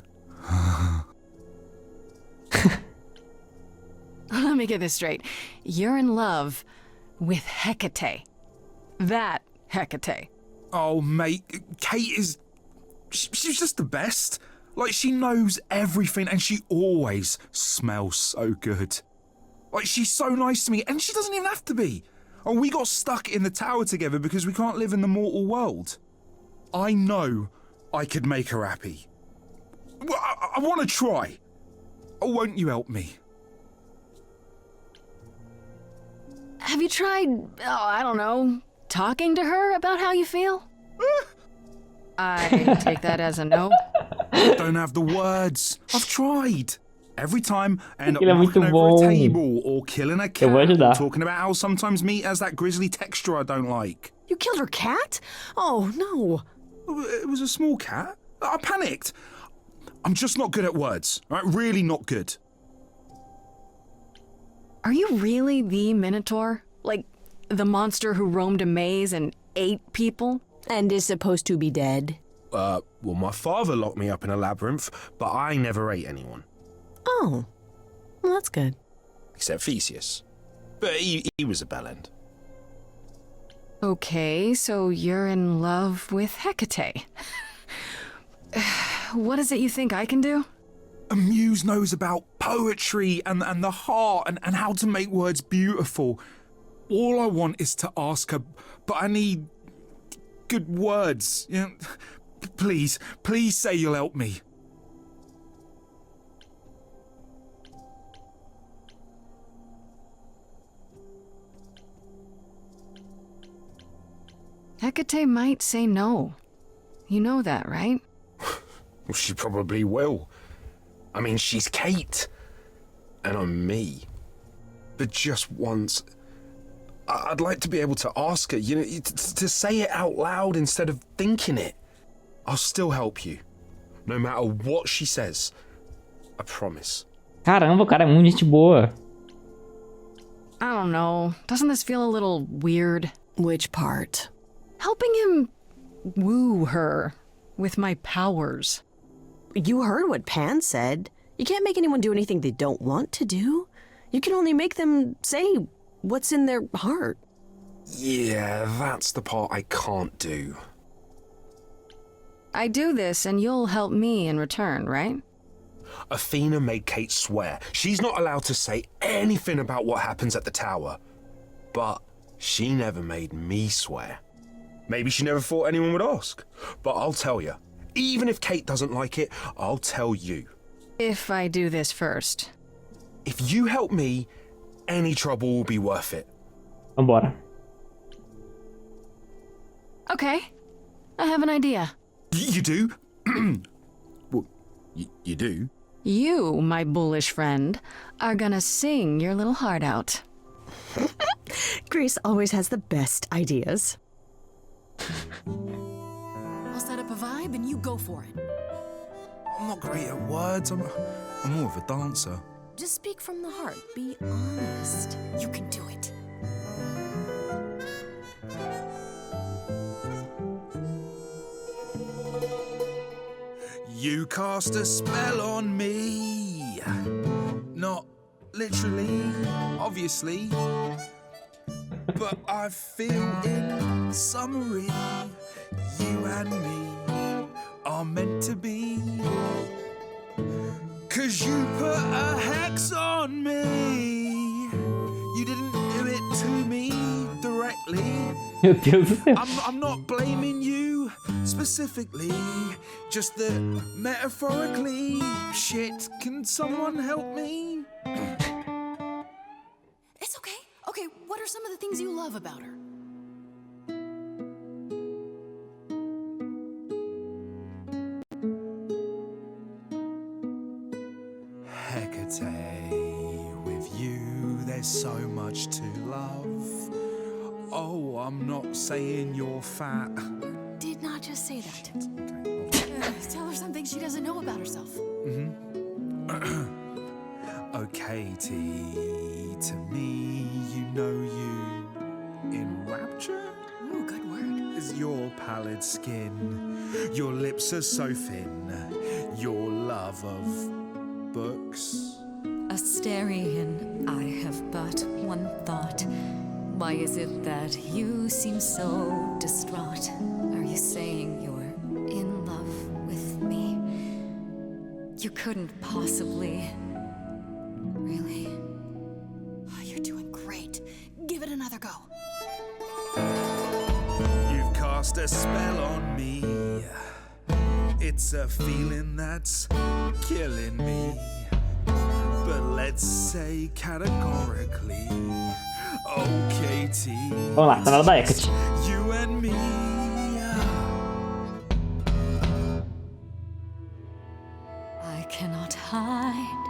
Let me get this straight. You're in love with Hecate. That Hecate. Oh, mate, Kate is... She's just the best. Like, she knows everything and she always smells so good. Like, she's so nice to me and she doesn't even have to be. Oh, we got stuck in the tower together because we can't live in the mortal world. I know I could make her happy. Well, I want to try. Oh, won't you help me? Have you tried, I don't know, talking to her about how you feel? I take that as a no. I don't have the words. I've tried. Every time I end up Ele é muito knocking over bom. a table or killing a cat vou or ajudar. talking about how sometimes meat has that grisly texture I don't like. You killed her cat? Oh, no. It was a small cat. I panicked. I'm just not good at words. Right? Really not good. Are you really the Minotaur? Like, the monster who roamed a maze and ate people? And is supposed to be dead? Well, my father locked me up in a labyrinth, but I never ate anyone. Oh. Well, that's good. Except Theseus. But he was a bellend. Okay, so you're in love with Hecate. What is it you think I can do? A muse knows about poetry and the heart and how to make words beautiful. All I want is to ask her, but I need good words. Please say you'll help me. Hecate might say no. You know that, right? Well, she probably will. I mean, she's Kate. And I'm me. But just once, I'd like to be able to ask her, to say it out loud instead of thinking it. I'll still help you. No matter what she says. I promise. Caramba, o cara é muito gente boa. I don't know. Doesn't this feel a little weird? Which part? Helping him woo her with my powers. You heard what Pan said. You can't make anyone do anything they don't want to do. You can only make them say what's in their heart. Yeah, that's the part I can't do. I do this and you'll help me in return, right? Athena made Kate swear she's not allowed to say anything about what happens at the tower. But she never made me swear. Maybe she never thought anyone would ask. But I'll tell you. Even if Kate doesn't like it, I'll tell you. If I do this first. If you help me, any trouble will be worth it. Vambora. Okay. I have an idea. You do? Well, you do? You, my bullish friend, are gonna sing your little heart out. Grace always has the best ideas. I'll set up a vibe and you go for it. I'm not great at words. I'm more of a dancer. Just speak from the heart. Be honest. You can do it. You cast a spell on me. Not literally, obviously. But I feel in summary, you and me are are meant to be. 'Cause you put a hex on me. You didn't do it to me directly. Meu Deus do céu. I'm not blaming you specifically, just that metaphorically. Shit, can someone help me? It's okay. Okay, what are some of the things you love about her? Hecate, with you there's so much to love. Oh, I'm not saying you're fat. Did not just say that. Okay. Tell her something she doesn't know about herself. Oh, Katie, to me, you know you enrapture? Ooh, good word. Is your pallid skin, your lips are so thin, your love of books. Asterian, I have but one thought. Why is it that you seem so distraught? Are you saying you're in love with me? You couldn't possibly. Really? Oh, you're doing great. Give it another go. You've cast a spell on me. It's a feeling that's killing me. But let's say categorically, oh Katie, Vamos lá, tá na hora da Hecate. you and me. I cannot hide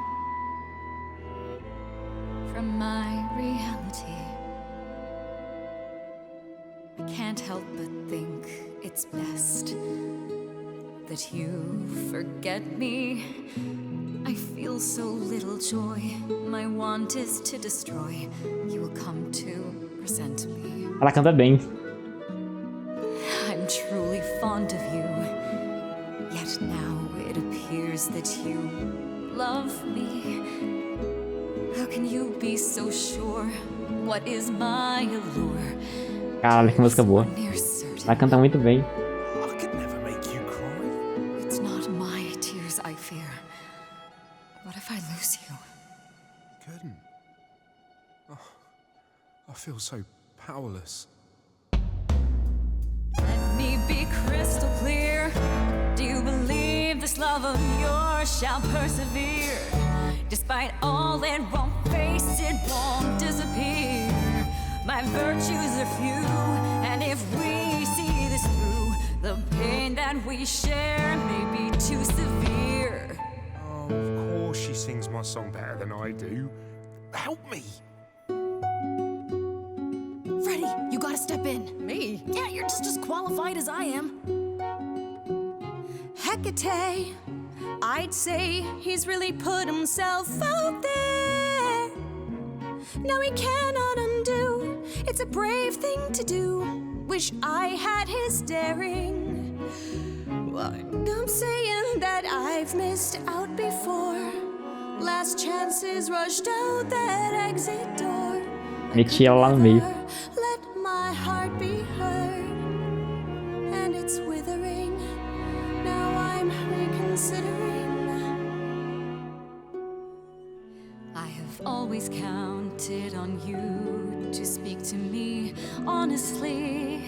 from my reality. I can't help but think it's best that you forget me. I feel so little joy. My want is to destroy. You will come to resent me. Ela canta bem. I'm truly fond of you. Yet now it appears that you love me. How can you be so sure? What is my allure? Caralho, que música boa. Near certain. Ela canta muito bem. I could never make you cry. It's not my tears I fear. What if I lose you? Couldn't. Oh, I feel so powerless. Let me be crystal clear. Do you believe this love of yours shall persevere? Despite all it won't face, it won't disappear. My virtues are few, and if we see this through, the pain that we share may be too severe. Oh, of course she sings my song better than I do. Help me! Freddie, you gotta step in. Me? Yeah, you're just as qualified as I am. Hecate, I'd say he's really put himself out there. No, he cannot undo. It's a brave thing to do. Wish I had his daring. Well, I'm saying that I've missed out before. Last chances rushed out that exit door. Meti ela lá no meio. Let my heart be heard, and it's withering. Now I'm reconsidering. I have always counted on you to speak to me honestly.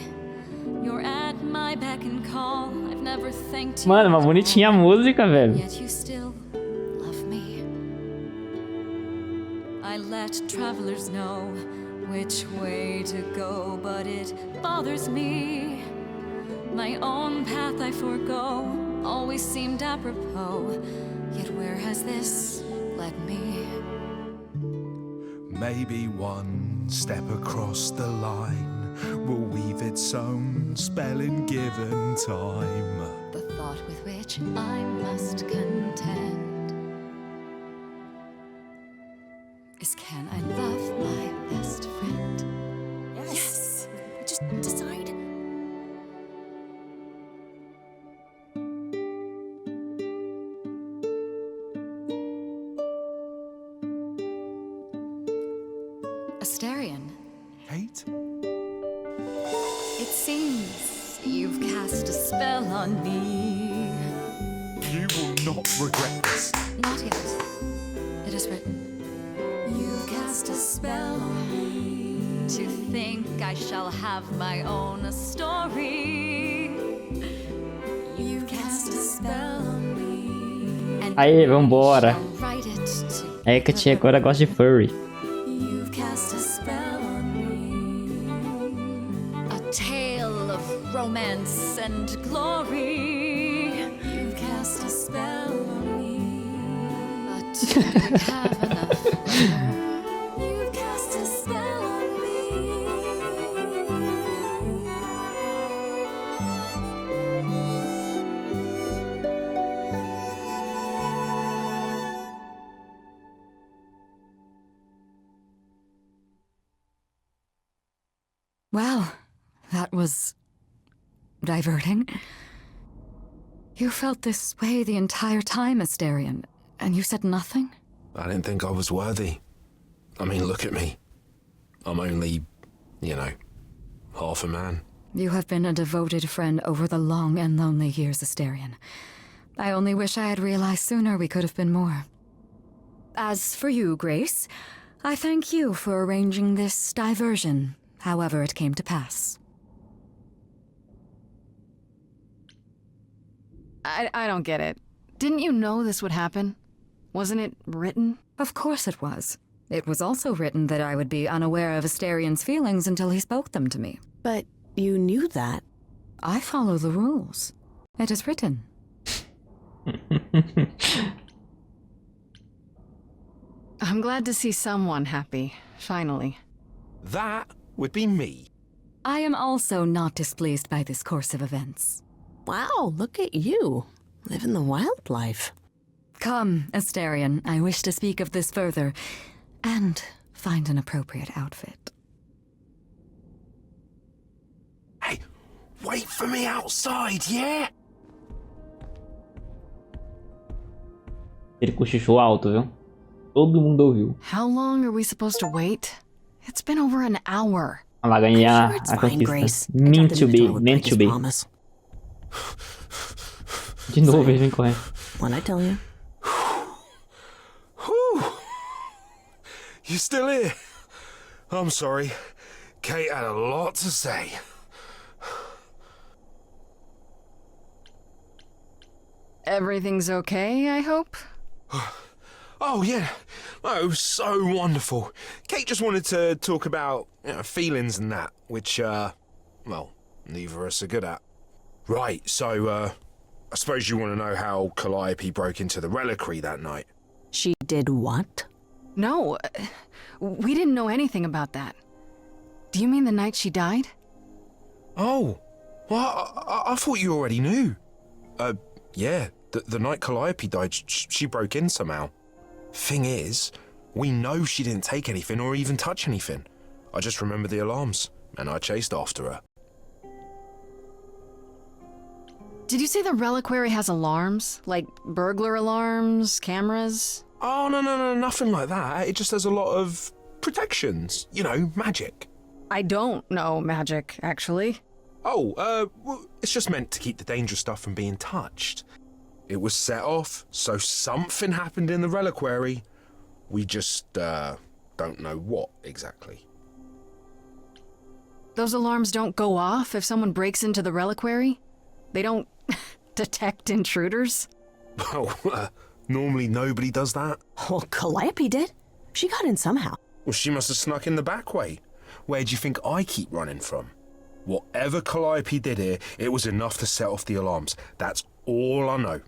You're at my beck and call. I've never thanked you. Mano, uma bonitinha a música, velho. Yet you still love me. I let travelers know which way to go, but it bothers me. My own path I forego always seemed apropos. Yet where has this led me? Maybe one step across the line will weave its own spell in given time. The thought with which I must contend is, can I love my best friend? Yes. Just decide. Asterian, Kate? it seems you've cast a spell on me. You will not regret this. Not yet. It is written. You've cast a spell on me. To think I shall have my own story. You've cast a spell on me. And Aê, vambora. shall write it to A Hecate agora gosta de furry. You've cast a spell on me. a tale of romance and glory. You've cast a spell on me. But do we have enough? You've cast a spell on me. Well, that was diverting. You felt this way the entire time, Asterion, and you said nothing? I didn't think I was worthy. I mean, look at me. I'm only, half a man. You have been a devoted friend over the long and lonely years, Asterion. I only wish I had realized sooner we could have been more. As for you, Grace, I thank you for arranging this diversion, however it came to pass. I don't get it. Didn't you know this would happen? Wasn't it written? Of course it was. It was also written that I would be unaware of Asterion's feelings until he spoke them to me. But you knew that. I follow the rules. It is written. I'm glad to see someone happy, finally. That would be me. I am also not displeased by this course of events. Wow, look at you. Living the wild life. Come, Asterion, I wish to speak of this further, and find an appropriate outfit. Hey, wait for me outside, yeah? Ele cochichou alto, viu? Todo mundo ouviu. How long are we supposed to wait? It's been over an hour. Olha lá, ganhar Sure, it's a fine, conquista. Grace. Meant to be, Would meant break to his be. promise. De novo ele vem correndo. When I tell you. Whew. You still here? I'm sorry. Kate had a lot to say. Everything's okay, I hope? Oh, yeah. Oh, it was so wonderful. Kate just wanted to talk about feelings and that, which, well, neither of us are good at. Right, so, I suppose you want to know how Calliope broke into the reliquary that night. She did what? No, we didn't know anything about that. Do you mean the night she died? Oh, well, I thought you already knew. Yeah, the night Calliope died, she broke in somehow. Thing is, we know she didn't take anything or even touch anything. I just remember the alarms, and I chased after her. Did you say the reliquary has alarms? Like burglar alarms, cameras? Oh, no, nothing like that. It just has a lot of protections. Magic. I don't know magic, actually. Oh, well, it's just meant to keep the dangerous stuff from being touched. It was set off, so something happened in the reliquary. We just, don't know what exactly. Those alarms don't go off if someone breaks into the reliquary? They don't detect intruders? Well, normally nobody does that. Well, Calliope did. She got in somehow. Well, she must have snuck in the back way. Where do you think I keep running from? Whatever Calliope did here, it was enough to set off the alarms. That's all I know.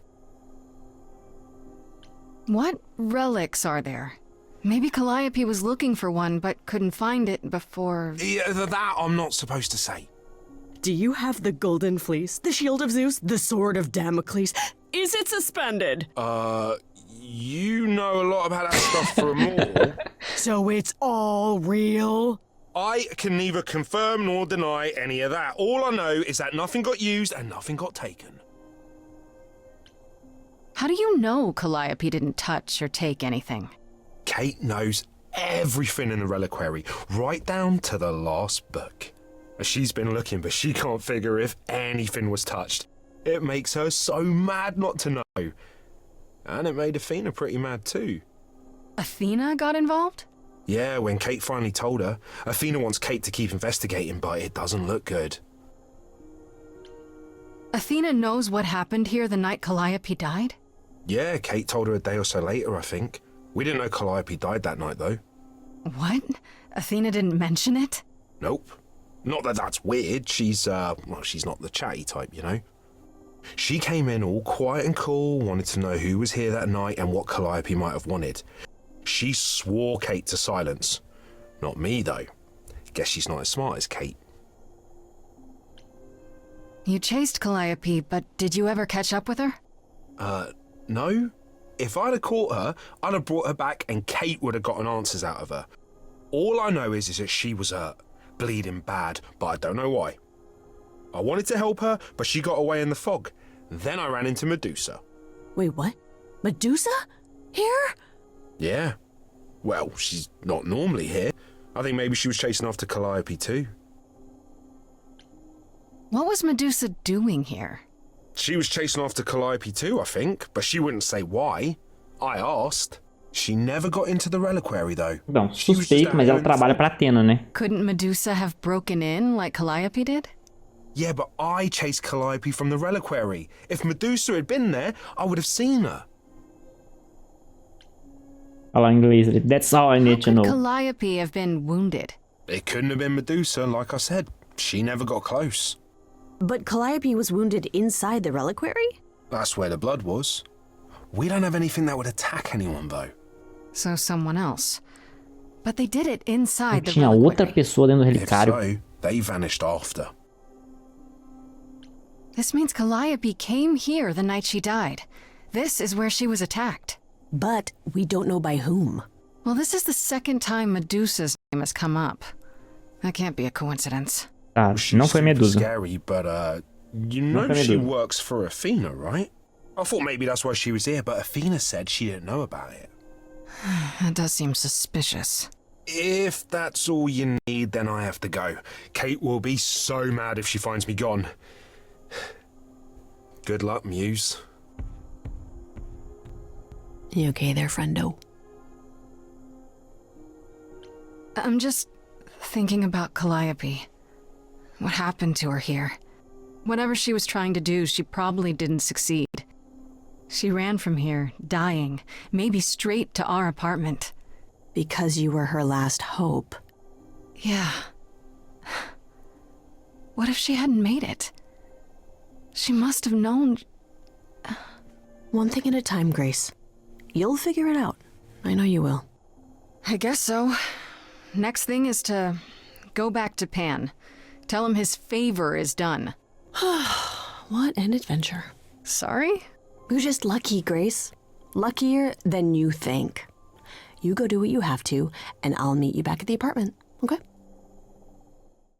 What relics are there? Maybe Calliope was looking for one but couldn't find it before... Yeah, that I'm not supposed to say. Do you have the golden fleece, the shield of Zeus, the sword of Damocles? Is it suspended? You know a lot about that stuff for a mortal. So it's all real? I can neither confirm nor deny any of that. All I know is that nothing got used and nothing got taken. How do you know Calliope didn't touch or take anything? Kate knows everything in the reliquary, right down to the last book. She's been looking, but she can't figure if anything was touched. It makes her so mad not to know. And it made Athena pretty mad too. Athena got involved? Yeah, when Kate finally told her, Athena wants Kate to keep investigating, but it doesn't look good. Athena knows what happened here the night Calliope died? Yeah, Kate told her a day or so later, I think. We didn't know Calliope died that night, though. What? Athena didn't mention it? Nope. Not that that's weird. She's not the chatty type, you know? She came in all quiet and cool, wanted to know who was here that night and what Calliope might have wanted. She swore Kate to silence. Not me, though. Guess she's not as smart as Kate. You chased Calliope, but did you ever catch up with her? No. If I'd have caught her, I'd have brought her back and Kate would have gotten answers out of her. All I know is that she was hurt, bleeding bad, but I don't know why. I wanted to help her, but she got away in the fog. Then I ran into Medusa. Wait, what? Medusa? Here? Yeah. Well, she's not normally here. I think maybe she was chasing after Calliope too. What was Medusa doing here? She was chasing after Calliope too, I think, but she wouldn't say why. I asked. She never got into the reliquary though. Bom, suspeito, mas ela trabalha pra Athena, né? Couldn't Medusa have broken in like Calliope did? Yeah, but I chased Calliope from the reliquary. If Medusa had been there, I would have seen her. Fala em inglês ali. That's all I need to Could know. Calliope have been wounded? It couldn't have been Medusa, like I said. She never got close. But Calliope was wounded inside the reliquary? That's where the blood was. We don't have anything that would attack anyone, though. So someone else. But they did it inside the Tinha outra reliquary. pessoa dentro do If relicário. so, they vanished after. This means Calliope came here the night she died. This is where she was attacked. But we don't know by whom. Well, this is the second time Medusa's name has come up. That can't be a coincidence. Tá, não foi Super Medusa. scary, but you know foi she Medusa. works for Athena, right? I thought maybe that's why she was here, but Athena said she didn't know about it. That does seem suspicious. If that's all you need, then I have to go. Kate will be so mad if she finds me gone. Good luck, Muse. You okay there, friendo? I'm just thinking about Calliope. What happened to her here? Whatever she was trying to do, she probably didn't succeed. She ran from here, dying, maybe straight to our apartment. Because you were her last hope. Yeah. What if she hadn't made it? She must have known. One thing at a time, Grace. You'll figure it out. I know you will. I guess so. Next thing is to go back to Pan. Tell him his favor is done. What an adventure. Sorry? You're just lucky, Grace. Luckier than you think. You go do what you have to, and I'll meet you back at the apartment, okay?